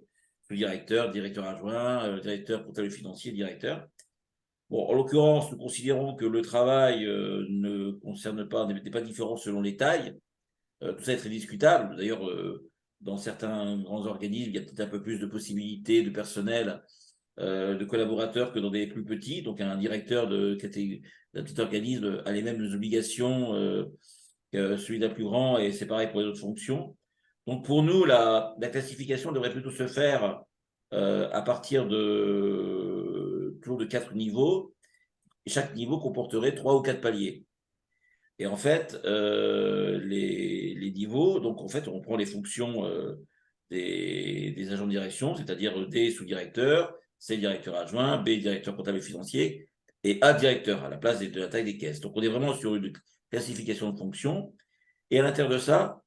directeur, directeur adjoint, directeur comptable financier, directeur. Bon, en l'occurrence, nous considérons que le travail ne concerne pas, n'est pas différent selon les tailles. Tout ça est très discutable. D'ailleurs, dans certains grands organismes, il y a peut-être un peu plus de possibilités de personnel, de collaborateurs que dans des plus petits. Donc, un directeur d'un petit organisme a les mêmes obligations que celui d'un plus grand, et c'est pareil pour les autres fonctions. Donc, pour nous, la classification devrait plutôt se faire à partir toujours de 4 niveaux. Et chaque niveau comporterait 3 ou 4 paliers. Et en fait, les niveaux, donc en fait, on prend les fonctions des agents de direction, c'est-à-dire D sous-directeur, C directeur adjoint, B directeur comptable et financier, et A directeur à la place de la taille des caisses. Donc on est vraiment sur une classification de fonctions. Et à l'intérieur de ça,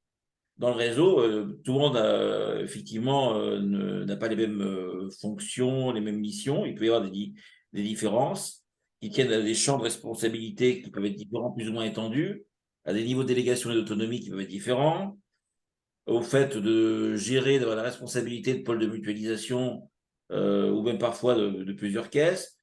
dans le réseau, tout le monde effectivement n'a pas les mêmes fonctions, les mêmes missions. Il peut y avoir des différences qui tiennent à des champs de responsabilité qui peuvent être différents, plus ou moins étendus, à des niveaux de délégation et d'autonomie qui peuvent être différents, au fait de gérer, d'avoir la responsabilité de pôles de mutualisation ou même parfois de plusieurs caisses,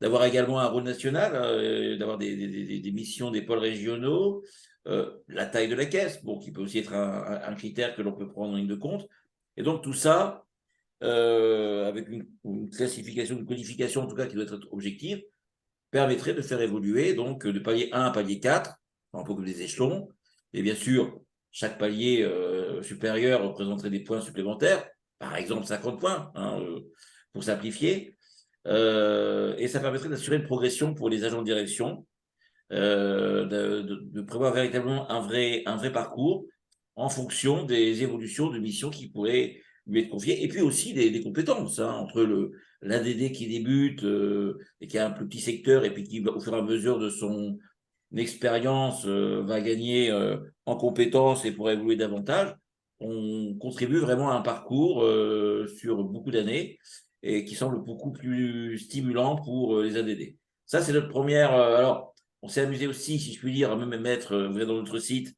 d'avoir également un rôle national, d'avoir des missions des pôles régionaux, la taille de la caisse, bon, qui peut aussi être un critère que l'on peut prendre en ligne de compte. Et donc tout ça, avec une classification, une codification en tout cas qui doit être objective, permettrait de faire évoluer donc de palier 1 à palier 4, un peu comme des échelons. Et bien sûr, chaque palier supérieur représenterait des points supplémentaires, par exemple 50 points, hein, pour simplifier. Et ça permettrait d'assurer une progression pour les agents de direction, de prévoir véritablement un vrai parcours en fonction des évolutions de missions qui pourraient lui être confiées, et puis aussi des compétences, hein, entre l'ADD qui débute et qui a un plus petit secteur, et puis qui, au fur et à mesure de son expérience, va gagner en compétences et pourra évoluer davantage. On contribue vraiment à un parcours sur beaucoup d'années et qui semble beaucoup plus stimulant pour les ADD. Ça, c'est notre première. Alors, on s'est amusé aussi, si je puis dire, à même mettre, vous êtes dans notre site,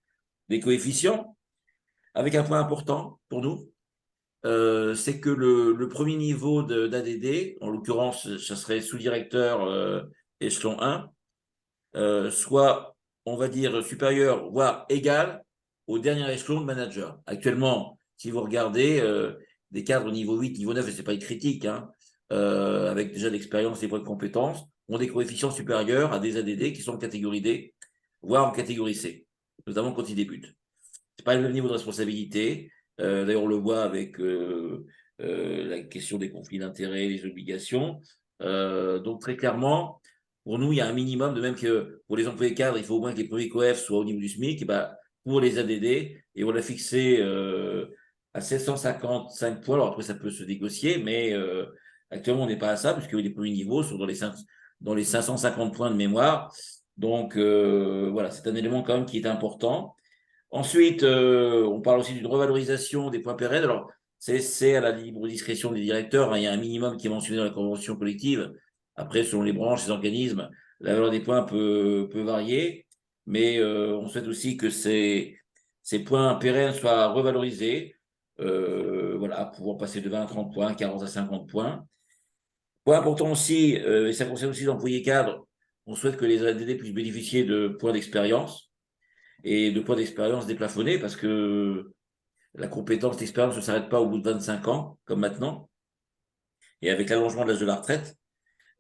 des coefficients, avec un point important pour nous, c'est que le premier niveau d'ADD, en l'occurrence, ça serait sous-directeur échelon 1, soit, on va dire, supérieur, voire égal au dernier échelon de manager. Actuellement, si vous regardez des cadres niveau 8, niveau 9, et ce n'est pas une critique, hein, avec déjà l'expérience et points de compétences, ont des coefficients supérieurs à des ADD qui sont en catégorie D, voire en catégorie C, notamment quand ils débutent. Ce n'est pas le même niveau de responsabilité. D'ailleurs, on le voit avec la question des conflits d'intérêts, les obligations. Donc, très clairement, pour nous, il y a un minimum, de même que pour les employés cadres, il faut au moins que les premiers COEF soient au niveau du SMIC. Et ben, pour les ADD, et on l'a fixé à 755 points. Alors après, ça peut se négocier, mais actuellement, on n'est pas à ça, puisque les premiers niveaux sont dans les 550 points de mémoire. Donc, voilà, c'est un élément quand même qui est important. Ensuite, on parle aussi d'une revalorisation des points pérennes. Alors, c'est à la libre discrétion des directeurs, hein. Il y a un minimum qui est mentionné dans la convention collective. Après, selon les branches, les organismes, la valeur des points peut varier. Mais on souhaite aussi que ces points pérennes soient revalorisés. Voilà, pouvant passer de 20 à 30 points, 40 à 50 points. Point important aussi, et ça concerne aussi les employés cadres, on souhaite que les ADD puissent bénéficier de points d'expérience et de points d'expérience déplafonnés, parce que la compétence d'expérience ne s'arrête pas au bout de 25 ans, comme maintenant. Et avec l'allongement de l'âge de la retraite,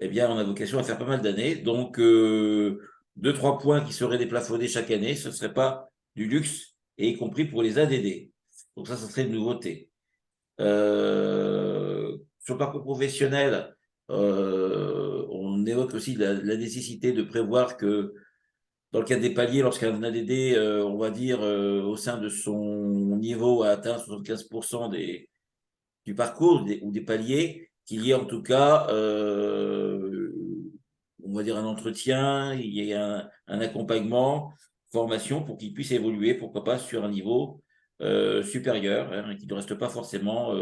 eh bien, on a vocation à faire pas mal d'années. Donc, 2-3 points qui seraient déplafonnés chaque année, ce ne serait pas du luxe, et y compris pour les ADD. Donc ça serait une nouveauté. Sur le parcours professionnel, on évoque aussi la nécessité de prévoir que dans le cadre des paliers, lorsqu'un ADD, on va dire, au sein de son niveau a atteint 75% du parcours ou des paliers, qu'il y ait en tout cas, on va dire, un entretien, il y ait un accompagnement, formation pour qu'il puisse évoluer, pourquoi pas, sur un niveau supérieur, hein, qui ne reste pas forcément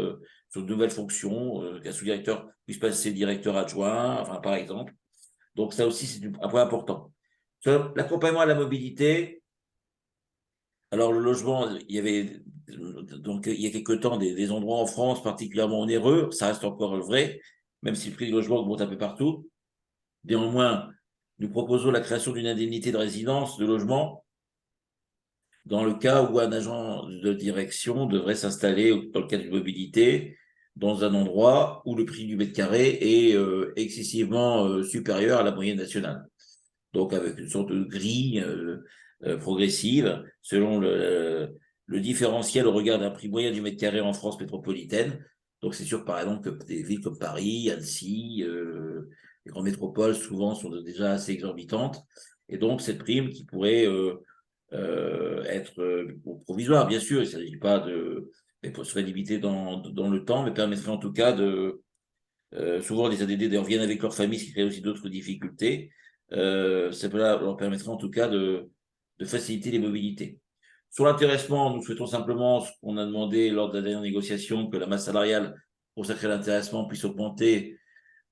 sur de nouvelles fonctions, qu'un sous-directeur puisse passer directeur adjoint, enfin, par exemple. Donc ça aussi, c'est un point important. Sur l'accompagnement à la mobilité, alors le logement, il y avait donc il y a quelque temps des endroits en France particulièrement onéreux, ça reste encore vrai, même si le prix du logement augmente un peu partout. Néanmoins, nous proposons la création d'une indemnité de résidence, de logement, dans le cas où un agent de direction devrait s'installer dans le cadre d'une mobilité dans un endroit où le prix du mètre carré est excessivement supérieur à la moyenne nationale. Donc avec une sorte de grille progressive selon le différentiel au regard d'un prix moyen du mètre carré en France métropolitaine. Donc c'est sûr par exemple que des villes comme Paris, Annecy, les grandes métropoles souvent sont déjà assez exorbitantes. Et donc cette prime qui pourrait être provisoire, bien sûr, il ne s'agit pas de... mais serait limitée dans le temps, mais permettrait en tout cas de... souvent les ADD d'ailleurs viennent avec leur famille, ce qui crée aussi d'autres difficultés. Cela leur permettrait en tout cas de faciliter les mobilités. Sur l'intéressement, nous souhaitons simplement, ce qu'on a demandé lors de la dernière négociation, que la masse salariale consacrée à l'intéressement puisse augmenter,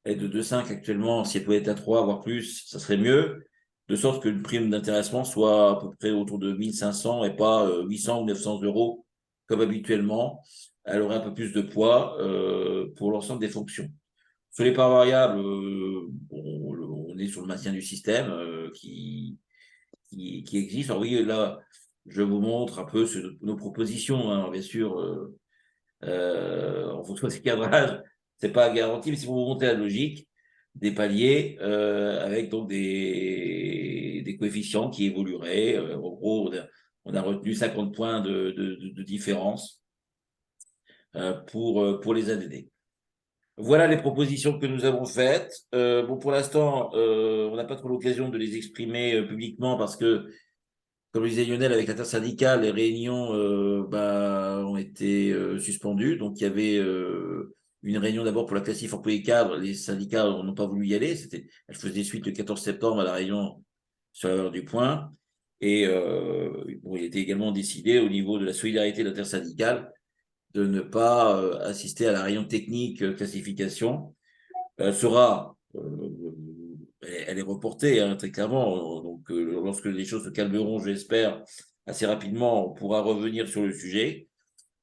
est de 2,5 actuellement. Si elle pouvait être à 3, voire plus, ça serait mieux, de sorte qu'une prime d'intéressement soit à peu près autour de 1500 et pas 800 ou 900 euros comme habituellement. Elle aurait un peu plus de poids pour l'ensemble des fonctions. Sur les parts variables, on est sur le maintien du système qui existe. Alors oui, là, je vous montre un peu nos propositions, hein, bien sûr, en fonction des cadrages, c'est pas garanti, mais si vous remontez la logique, des paliers avec donc des coefficients qui évolueraient. En gros, on a retenu 50 points de différence pour les ADD. Voilà les propositions que nous avons faites. Bon, pour l'instant, on n'a pas trop l'occasion de les exprimer publiquement parce que, comme le disait Lionel, avec l'intersyndicale, les réunions ont été suspendues. Donc, il y avait une réunion d'abord pour la classif employé cadre. Les syndicats n'ont pas voulu y aller. Elle faisait suite le 14 septembre à la réunion sur la valeur du point. Et bon, il était également décidé au niveau de la solidarité intersyndicale de ne pas assister à la réunion technique classification. Elle est reportée hein, très clairement. Donc, lorsque les choses se calmeront, j'espère, assez rapidement, on pourra revenir sur le sujet.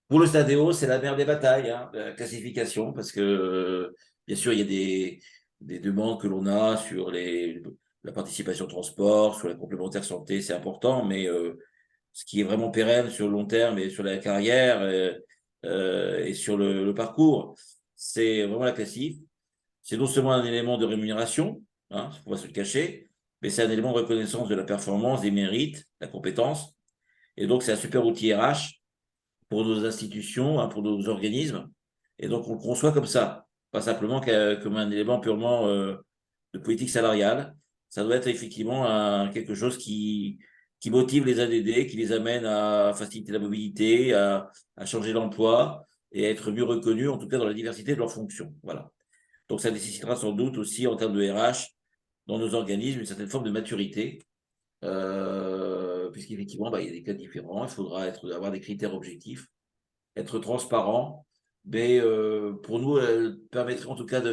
Pour le Stadéo, c'est la mère des batailles, hein, la classification, parce que, bien sûr, il y a des demandes que l'on a sur la participation au transport, sur la complémentaire santé, c'est important, mais ce qui est vraiment pérenne sur le long terme et sur la carrière et sur le parcours, c'est vraiment la classif. C'est non seulement un élément de rémunération, hein, il ne faut pas se le cacher, mais c'est un élément de reconnaissance de la performance, des mérites, de la compétence. Et donc, c'est un super outil RH pour nos institutions, hein, pour nos organismes. Et donc, on le conçoit comme ça, pas simplement comme un élément purement de politique salariale. ça doit être effectivement quelque chose qui motive les ADD, qui les amène à faciliter la mobilité, à changer d'emploi et à être mieux reconnus, en tout cas dans la diversité de leurs fonctions. Voilà. Donc, ça nécessitera sans doute aussi, en termes de RH, dans nos organismes, une certaine forme de maturité, puisqu'effectivement, il y a des cas différents. Il faudra avoir des critères objectifs, être transparent, mais pour nous, elle permettrait en tout cas de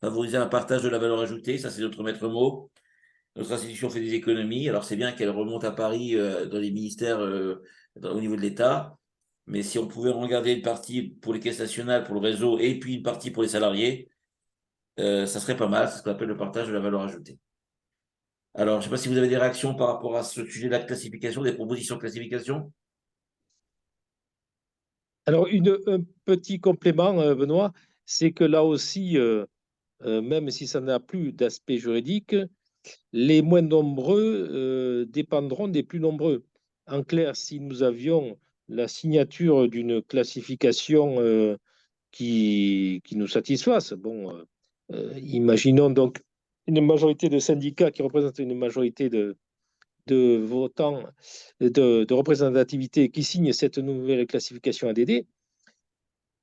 favoriser un partage de la valeur ajoutée. Ça, c'est notre maître mot. Notre institution fait des économies. Alors, c'est bien qu'elle remonte à Paris dans les ministères au niveau de l'État. Mais si on pouvait en garder une partie pour les caisses nationales, pour le réseau, et puis une partie pour les salariés, ça serait pas mal. C'est ce qu'on appelle le partage de la valeur ajoutée. Alors, je ne sais pas si vous avez des réactions par rapport à ce sujet de la classification, des propositions de classification. Alors, un petit complément, Benoît, c'est que là aussi, même si ça n'a plus d'aspect juridique, les moins nombreux dépendront des plus nombreux. En clair, si nous avions la signature d'une classification qui nous satisfasse, bon, imaginons donc une majorité de syndicats qui représentent une majorité de votants, de représentativité qui signent cette nouvelle classification ADD.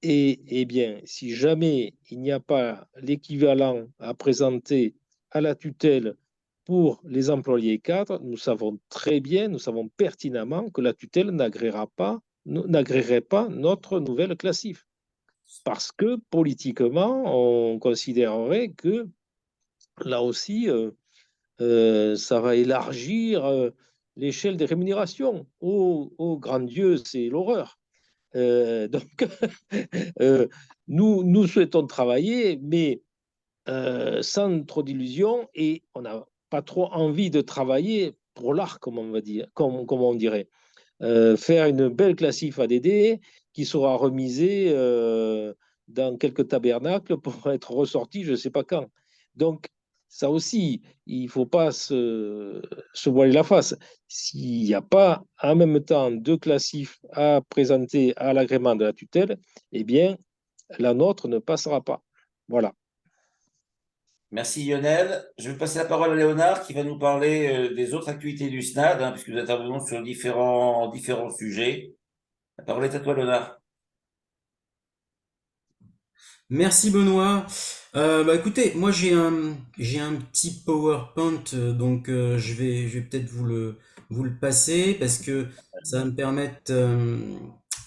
Et bien, si jamais il n'y a pas l'équivalent à présenter à la tutelle pour les employés cadres, nous savons très bien, nous savons pertinemment que la tutelle n'agréerait pas notre nouvelle classif. Parce que politiquement, on considérerait que là aussi, ça va élargir l'échelle des rémunérations. Oh grand Dieu, c'est l'horreur. Donc, nous souhaitons travailler, mais sans trop d'illusions, et on n'a pas trop envie de travailler pour l'art, comme on va dire, comme on dirait. Faire une belle classif ADD qui sera remisée dans quelques tabernacles pour être ressortie je ne sais pas quand. Donc, ça aussi, il ne faut pas se voiler la face. S'il n'y a pas en même temps deux classifs à présenter à l'agrément de la tutelle, eh bien, la nôtre ne passera pas. Voilà. Merci Lionel. Je vais passer la parole à Léonard qui va nous parler des autres activités du SNAD, puisque nous intervenons sur différents sujets. La parole est à toi, Léonard. Merci Benoît. Écoutez, moi j'ai un petit PowerPoint, donc je vais peut-être vous le passer parce que ça va me permettre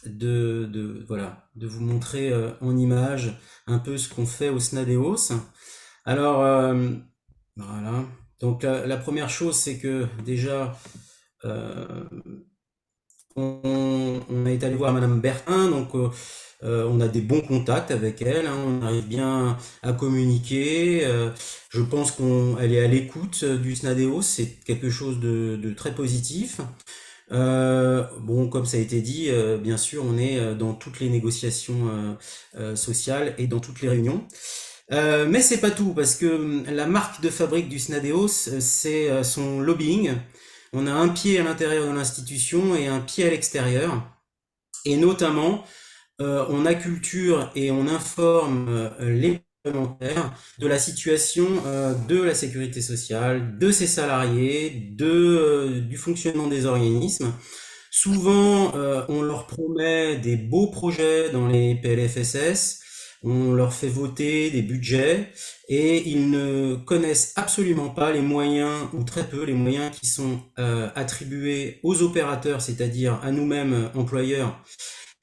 de vous montrer en image un peu ce qu'on fait au SNADEOS. Alors voilà. Donc la première chose, c'est que déjà on est allé voir Madame Bertin, donc on a des bons contacts avec elle, hein, on arrive bien à communiquer. Je pense qu'elle est à l'écoute du SNADEOS, c'est quelque chose de très positif. Bon, comme ça a été dit, bien sûr, on est dans toutes les négociations sociales et dans toutes les réunions. Mais c'est pas tout, parce que la marque de fabrique du SNADEOS, c'est son lobbying. On a un pied à l'intérieur de l'institution et un pied à l'extérieur. Et notamment, on acculture et on informe les parlementaires de la situation de la sécurité sociale, de ses salariés, du fonctionnement des organismes. Souvent, on leur promet des beaux projets dans les PLFSS, on leur fait voter des budgets et ils ne connaissent absolument pas les moyens, ou très peu, les moyens qui sont attribués aux opérateurs, c'est-à-dire à nous-mêmes employeurs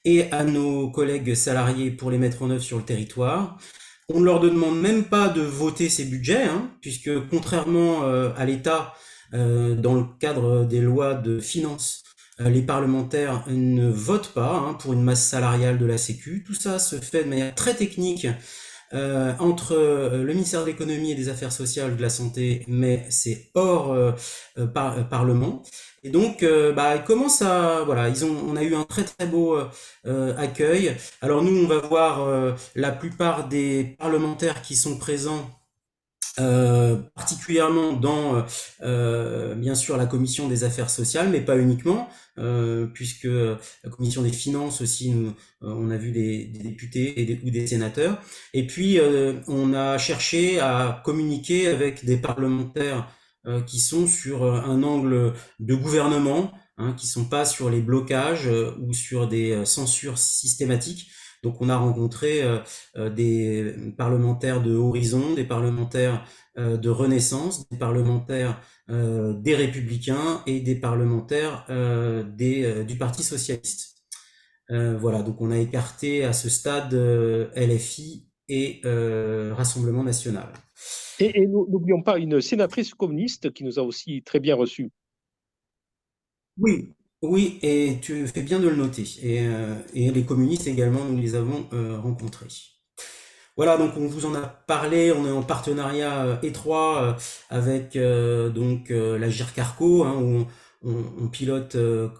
et à nos collègues salariés pour les mettre en œuvre sur le territoire. On ne leur demande même pas de voter ces budgets, hein, puisque contrairement à l'État, dans le cadre des lois de finances, les parlementaires ne votent pas hein, pour une masse salariale de la Sécu. Tout ça se fait de manière très technique entre le ministère de l'économie et des affaires sociales, de la santé, mais c'est hors Parlement. Et donc, ils commencent à, voilà, on a eu un très très beau accueil. Alors nous, on va voir la plupart des parlementaires qui sont présents. Particulièrement dans bien sûr la commission des affaires sociales, mais pas uniquement, puisque la commission des finances aussi, on a vu des députés ou des sénateurs. Et puis on a cherché à communiquer avec des parlementaires qui sont sur un angle de gouvernement, hein, qui sont pas sur les blocages ou sur des censures systématiques. Donc on a rencontré des parlementaires de Horizon, des parlementaires de Renaissance, des parlementaires des Républicains et des parlementaires du Parti socialiste. Voilà, donc on a écarté à ce stade LFI et Rassemblement national. Et n'oublions pas une sénatrice communiste qui nous a aussi très bien reçus. Oui, oui, et tu fais bien de le noter. Et les communistes également, nous les avons rencontrés. Voilà, donc on vous en a parlé, on est en partenariat étroit avec donc la GIRCARCO, hein, où on pilote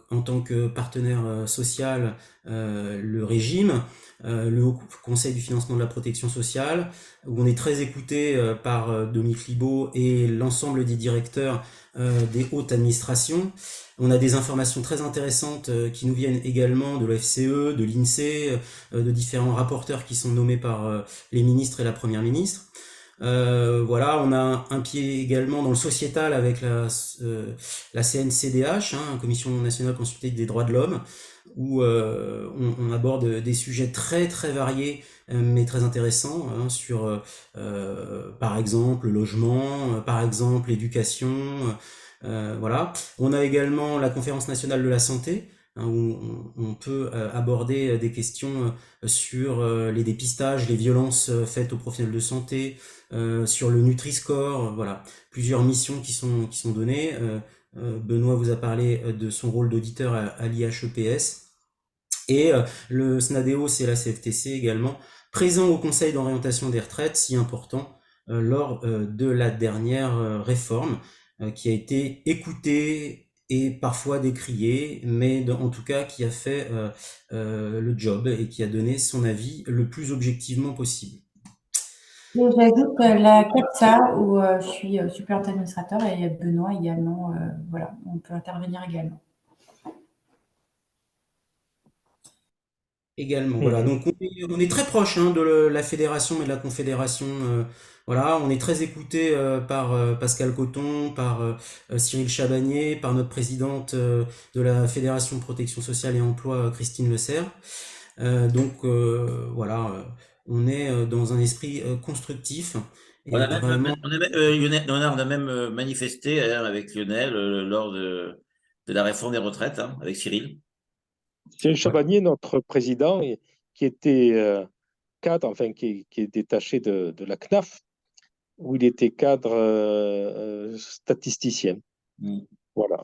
en tant que partenaire social le régime, le Haut Conseil du financement de la protection sociale, où on est très écouté par Dominique Libaud et l'ensemble des directeurs des hautes administrations. On a des informations très intéressantes qui nous viennent également de l'OFCE, de l'INSEE, de différents rapporteurs qui sont nommés par les ministres et la première ministre. Voilà, on a un pied également dans le sociétal avec la CNCDH, hein, Commission nationale consultative des droits de l'homme, où on aborde des sujets très très variés, mais très intéressants, hein, sur par exemple le logement, par exemple l'éducation. Voilà. On a également la Conférence nationale de la santé, hein, où on peut aborder des questions sur les dépistages, les violences faites aux professionnels de santé, sur le Nutri-Score, voilà, plusieurs missions qui sont données. Benoît vous a parlé de son rôle d'auditeur à l'IHEPS. Et le SNADEO, c'est la CFTC également, présent au Conseil d'orientation des retraites, si important, lors de la dernière réforme, qui a été écoutée et parfois décriée, mais en tout cas qui a fait le job et qui a donné son avis le plus objectivement possible. Et j'ajoute la CAPSA où je suis suppléante administrateur et Benoît également. Voilà, on peut intervenir également. Également, voilà. Donc on est très proche hein, de la fédération et de la confédération. Voilà, on est très écouté par Pascal Coton, par Cyril Chabagnier, par notre présidente de la Fédération de protection sociale et emploi, Christine Le Serre. Donc voilà, on est dans un esprit constructif. Et On a même, vraiment... on a même manifesté hein, avec Lionel lors de la réforme des retraites hein, avec Cyril. Cyril Chabagnier, notre président, qui était cadre, enfin qui est détaché de la CNAF, où il était cadre statisticien. Voilà.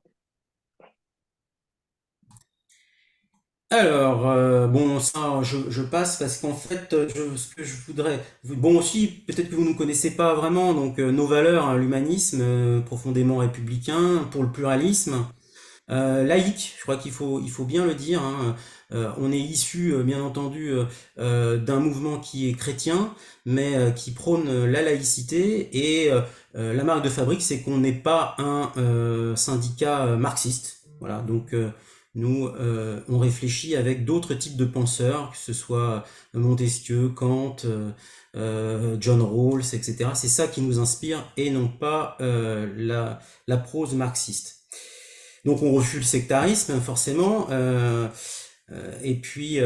Alors, bon, ça, je passe parce qu'en fait, ce que je voudrais... Bon, aussi, peut-être que vous ne connaissez pas vraiment, donc nos valeurs, hein, l'humanisme, profondément républicain, pour le pluralisme, laïque, je crois il faut bien le dire, hein, on est issu, bien entendu, d'un mouvement qui est chrétien, mais qui prône la laïcité, et la marque de fabrique, c'est qu'on n'est pas un syndicat marxiste. Voilà, donc... nous, on réfléchit avec d'autres types de penseurs, que ce soit Montesquieu, Kant, John Rawls, etc. C'est ça qui nous inspire et non pas la prose marxiste. Donc on refuse le sectarisme, forcément. Et puis,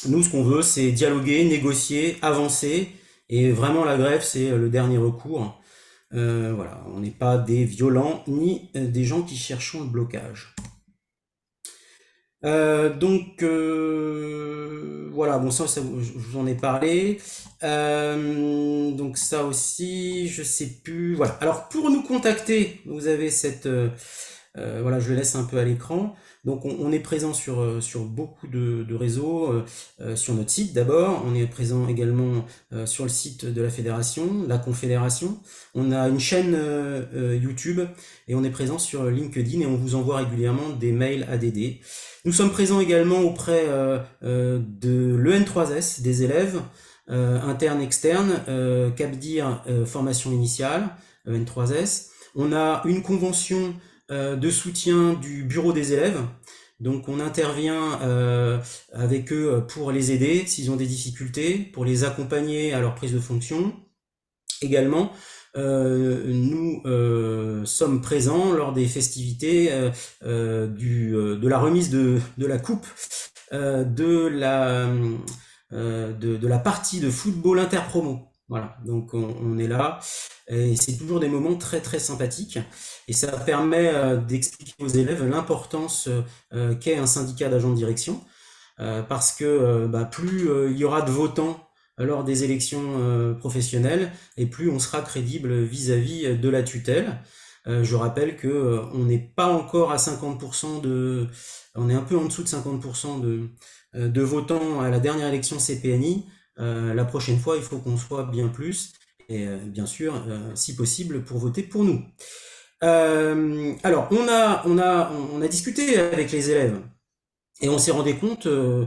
nous, ce qu'on veut, c'est dialoguer, négocier, avancer. Et vraiment, la grève, c'est le dernier recours. Voilà, on n'est pas des violents ni des gens qui cherchent le blocage. Donc voilà, bon ça je vous en ai parlé. Donc ça aussi, je sais plus. Voilà. Alors pour nous contacter, vous avez cette voilà, je le laisse un peu à l'écran. Donc on est présent sur beaucoup de réseaux, sur notre site d'abord, on est présent également sur le site de la fédération, la confédération. On a une chaîne YouTube et on est présent sur LinkedIn et on vous envoie régulièrement des mails ADD. Nous sommes présents également auprès de l'EN3S, des élèves internes, externes, CAPDIR, formation initiale, EN3S. On a une convention de soutien du bureau des élèves. Donc on intervient avec eux pour les aider s'ils ont des difficultés, pour les accompagner à leur prise de fonction. Également, nous sommes présents lors des festivités de la remise de la coupe de la partie de football interpromo. Voilà, donc on est là et c'est toujours des moments très très sympathiques et ça permet d'expliquer aux élèves l'importance qu'est un syndicat d'agents de direction parce que plus il y aura de votants lors des élections professionnelles et plus on sera crédible vis-à-vis de la tutelle. Je rappelle que on n'est pas encore à 50% on est un peu en dessous de 50% de votants à la dernière élection CPNI. La prochaine fois, il faut qu'on soit bien plus, et bien sûr, si possible, pour voter pour nous. Alors, on a discuté avec les élèves et on s'est rendu compte que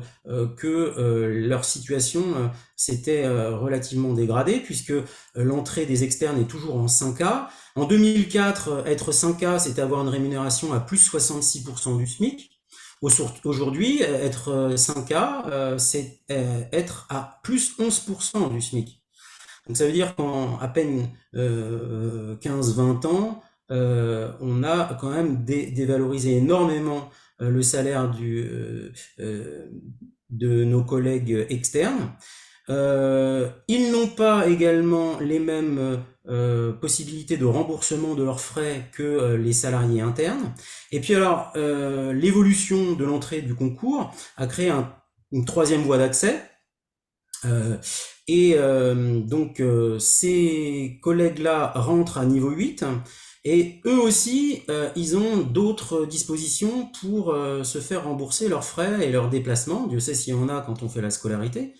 leur situation s'était relativement dégradée puisque l'entrée des externes est toujours en 5K. En 2004, être 5K, c'était avoir une rémunération à plus 66% du SMIC. Aujourd'hui, être 5K, c'est être à plus 11% du SMIC. Donc ça veut dire qu'en à peine 15-20 ans, on a quand même dévalorisé énormément le salaire de nos collègues externes. Ils n'ont pas également les mêmes possibilités de remboursement de leurs frais que les salariés internes. Et puis alors, l'évolution de l'entrée du concours a créé une troisième voie d'accès. Donc, ces collègues-là rentrent à niveau 8 et eux aussi, ils ont d'autres dispositions pour se faire rembourser leurs frais et leurs déplacements. Dieu sait s'il y en a quand on fait la scolarité.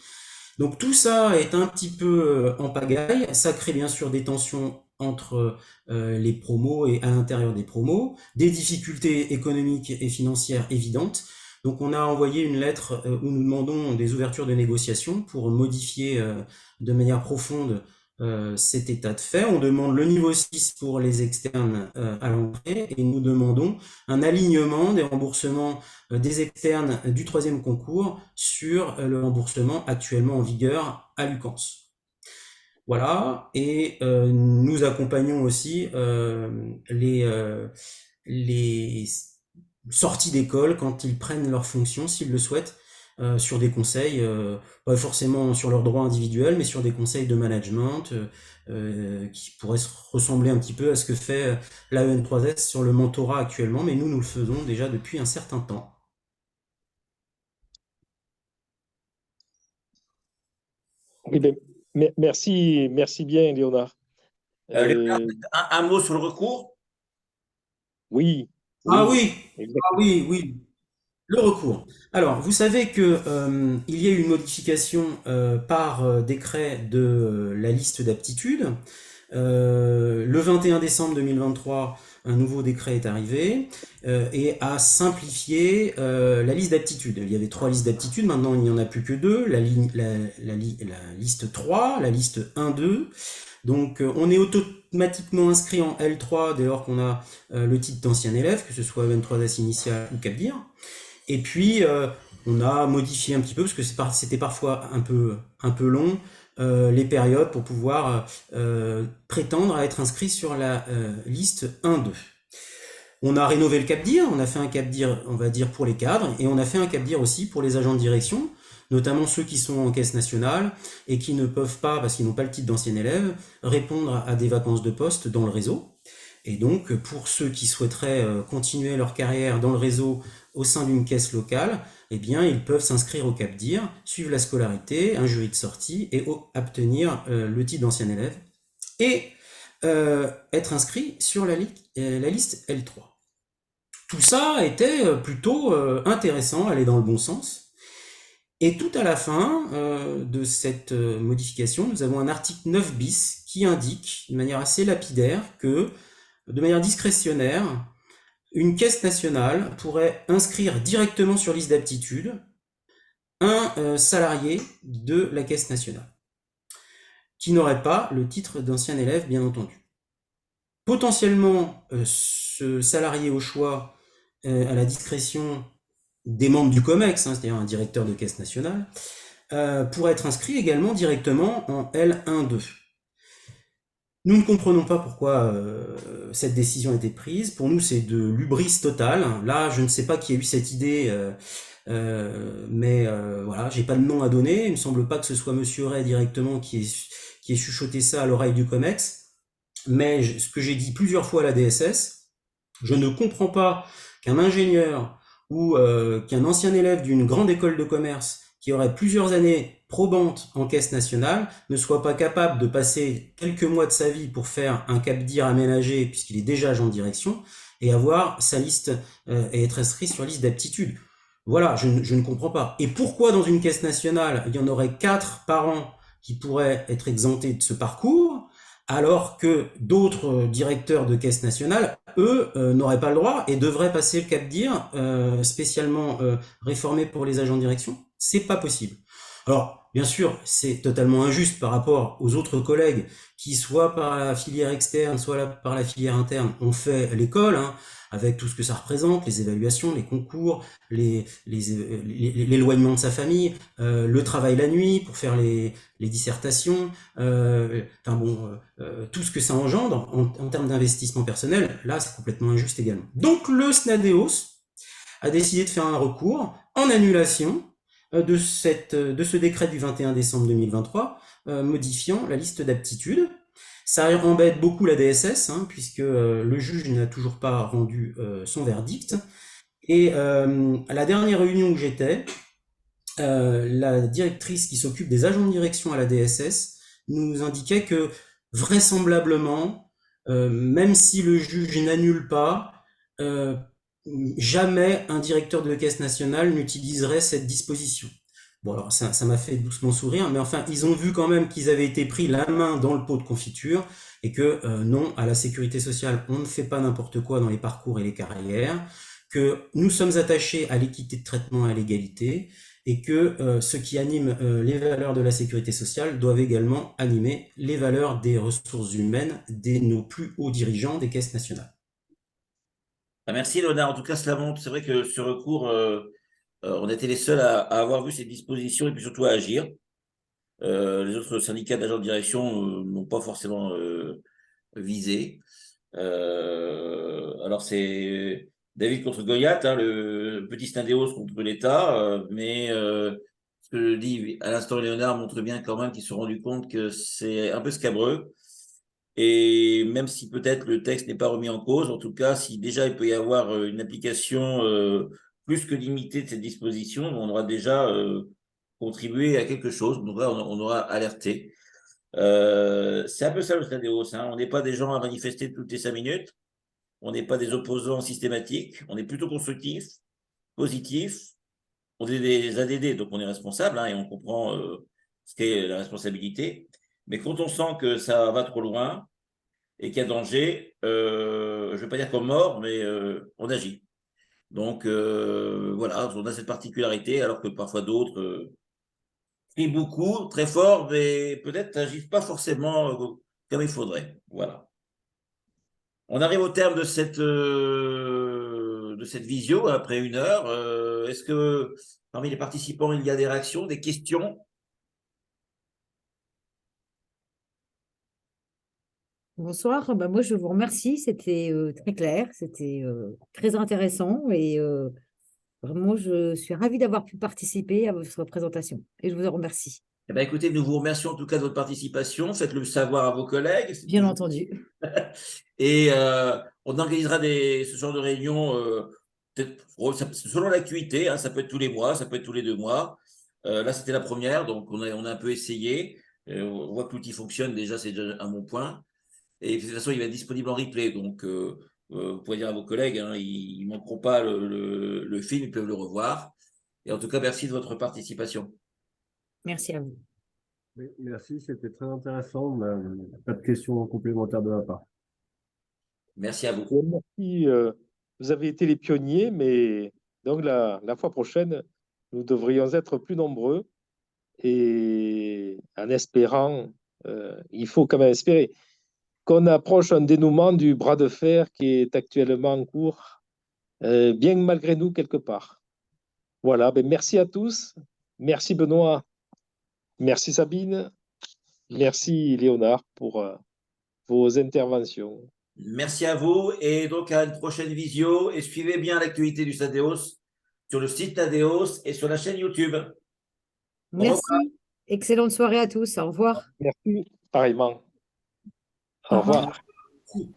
Donc tout ça est un petit peu en pagaille, ça crée bien sûr des tensions entre les promos et à l'intérieur des promos, des difficultés économiques et financières évidentes. Donc on a envoyé une lettre où nous demandons des ouvertures de négociations pour modifier de manière profonde cet état de fait. On demande le niveau 6 pour les externes à l'entrée et nous demandons un alignement des remboursements des externes du troisième concours sur le remboursement actuellement en vigueur à Lucans. Voilà, et nous accompagnons aussi les sorties d'école quand ils prennent leurs fonctions, s'ils le souhaitent, sur des conseils, pas forcément sur leurs droits individuels, mais sur des conseils de management qui pourraient ressembler un petit peu à ce que fait la EN3S sur le mentorat actuellement, mais nous le faisons déjà depuis un certain temps. Eh bien, merci bien, Léonard. Léonard, un mot sur le recours? Oui, Ah oui, exactement. oui. Le recours. Alors, vous savez que il y a eu une modification par décret de la liste d'aptitudes. Le 21 décembre 2023, un nouveau décret est arrivé et a simplifié la liste d'aptitudes. Il y avait 3 listes d'aptitudes, maintenant il n'y en a plus que 2, la liste 3, la liste 1-2. Donc on est automatiquement inscrit en L3 dès lors qu'on a le titre d'ancien élève, que ce soit EN3S initial ou CAPDIR. Et puis on a modifié un petit peu parce que c'était parfois un peu long les périodes pour pouvoir prétendre à être inscrit sur la liste 1-2. On a rénové le CAPDIR, on a fait un CAPDIR, on va dire, pour les cadres, et on a fait un CAPDIR aussi pour les agents de direction, notamment ceux qui sont en caisse nationale et qui ne peuvent pas, parce qu'ils n'ont pas le titre d'ancien élève, répondre à des vacances de poste dans le réseau. Et donc, pour ceux qui souhaiteraient continuer leur carrière dans le réseau au sein d'une caisse locale, eh bien, ils peuvent s'inscrire au CAPDIR, suivre la scolarité, un jury de sortie et obtenir le titre d'ancien élève et être inscrit sur la liste L3. Tout ça était plutôt intéressant, allait dans le bon sens. Et tout à la fin de cette modification, nous avons un article 9 bis qui indique de manière assez lapidaire que, de manière discrétionnaire, une caisse nationale pourrait inscrire directement sur liste d'aptitude un salarié de la caisse nationale, qui n'aurait pas le titre d'ancien élève, bien entendu. Potentiellement, ce salarié au choix, à la discrétion des membres du COMEX, c'est-à-dire un directeur de caisse nationale, pourrait être inscrit également directement en L1-2. Nous ne comprenons pas pourquoi cette décision a été prise. Pour nous, c'est de l'hubris totale. Là, je ne sais pas qui a eu cette idée, mais voilà, j'ai pas de nom à donner. Il me semble pas que ce soit Monsieur Ray directement qui ait chuchoté ça à l'oreille du COMEX. Mais ce que j'ai dit plusieurs fois à la DSS, je ne comprends pas qu'un ingénieur ou qu'un ancien élève d'une grande école de commerce qui aurait plusieurs années probantes en caisse nationale ne soit pas capable de passer quelques mois de sa vie pour faire un CAPDIR aménagé puisqu'il est déjà agent de direction et avoir sa liste et être inscrit sur liste d'aptitude. Voilà, je ne comprends pas. Et pourquoi dans une caisse nationale, il y en aurait 4 par an qui pourraient être exemptés de ce parcours alors que d'autres directeurs de caisse nationale, eux, n'auraient pas le droit et devraient passer le CAPDIR spécialement réformé pour les agents de direction. C'est pas possible. Alors, bien sûr, c'est totalement injuste par rapport aux autres collègues qui, soit par la filière externe, soit par la filière interne, ont fait l'école, hein, avec tout ce que ça représente, les évaluations, les concours, l'éloignement de sa famille, le travail la nuit pour faire les dissertations, enfin bon, tout ce que ça engendre en termes d'investissement personnel, là c'est complètement injuste également. Donc le SNADEOS a décidé de faire un recours en annulation de ce décret du 21 décembre 2023 modifiant la liste d'aptitudes. Ça embête beaucoup la DSS, hein, puisque le juge n'a toujours pas rendu son verdict. Et à la dernière réunion où j'étais, la directrice qui s'occupe des agents de direction à la DSS nous indiquait que vraisemblablement, même si le juge n'annule pas, jamais un directeur de caisse nationale n'utiliserait cette disposition. Bon, alors ça m'a fait doucement sourire, mais enfin, ils ont vu quand même qu'ils avaient été pris la main dans le pot de confiture et que non, à la sécurité sociale, on ne fait pas n'importe quoi dans les parcours et les carrières, que nous sommes attachés à l'équité de traitement et à l'égalité, et que ce qui anime les valeurs de la sécurité sociale doivent également animer les valeurs des ressources humaines de nos plus hauts dirigeants des caisses nationales. Merci Léonard. En tout cas, cela montre, c'est vrai que ce recours, on était les seuls à avoir vu ces dispositions et puis surtout à agir. Les autres syndicats d'agents de direction n'ont pas forcément visé. Alors c'est David contre Goliath, hein, le petit Snadéos contre l'État, mais ce que dit à l'instant Léonard montre bien quand même qu'ils se sont rendus compte que c'est un peu scabreux. Et même si peut-être le texte n'est pas remis en cause, en tout cas, si déjà il peut y avoir une application plus que limitée de cette disposition, on aura déjà contribué à quelque chose. Donc là, on aura alerté. C'est un peu ça le Stadios, hein. On n'est pas des gens à manifester toutes les 5 minutes. On n'est pas des opposants systématiques. On est plutôt constructifs, positifs. On est des ADD, donc on est responsable, hein, et on comprend ce qu'est la responsabilité. Mais quand on sent que ça va trop loin et qu'il y a danger, je ne vais pas dire qu'on mord, mais on agit. Donc voilà, on a cette particularité, alors que parfois d'autres crient beaucoup, très fort, mais peut-être n'agissent pas forcément comme il faudrait. Voilà. On arrive au terme de cette visio après 1 heure. Est-ce que parmi les participants, il y a des réactions, des questions? Bonsoir, moi je vous remercie, c'était très clair, c'était très intéressant et vraiment je suis ravie d'avoir pu participer à votre présentation et je vous en remercie. Eh bien, écoutez, nous vous remercions en tout cas de votre participation. Faites-le savoir à vos collègues. Bien entendu. Et on organisera ce genre de réunion selon l'activité, hein, ça peut être tous les mois, ça peut être tous les 2 mois. Là, c'était la première, donc on a un peu essayé. On voit que l'outil fonctionne, déjà, c'est déjà un bon point. Et de toute façon, il va être disponible en replay, donc vous pouvez dire à vos collègues, hein, ils ne manqueront pas le film, ils peuvent le revoir. Et en tout cas, merci de votre participation. Merci à vous. Oui, merci, c'était très intéressant. Pas de questions complémentaires de ma part. Merci à vous. Merci. Vous avez été les pionniers, mais donc la fois prochaine, nous devrions être plus nombreux. Et en espérant, il faut quand même espérer qu'on approche un dénouement du bras de fer qui est actuellement en cours, bien malgré nous quelque part. Voilà, merci à tous. Merci Benoît. Merci Sabine. Merci Léonard pour vos interventions. Merci à vous et donc à une prochaine visio. Et suivez bien l'actualité du SADEOS sur le site TADEOS et sur la chaîne YouTube. Au revoir. Merci. Excellente soirée à tous. Au revoir. Merci, pareillement. Au Au revoir. revoir. Si.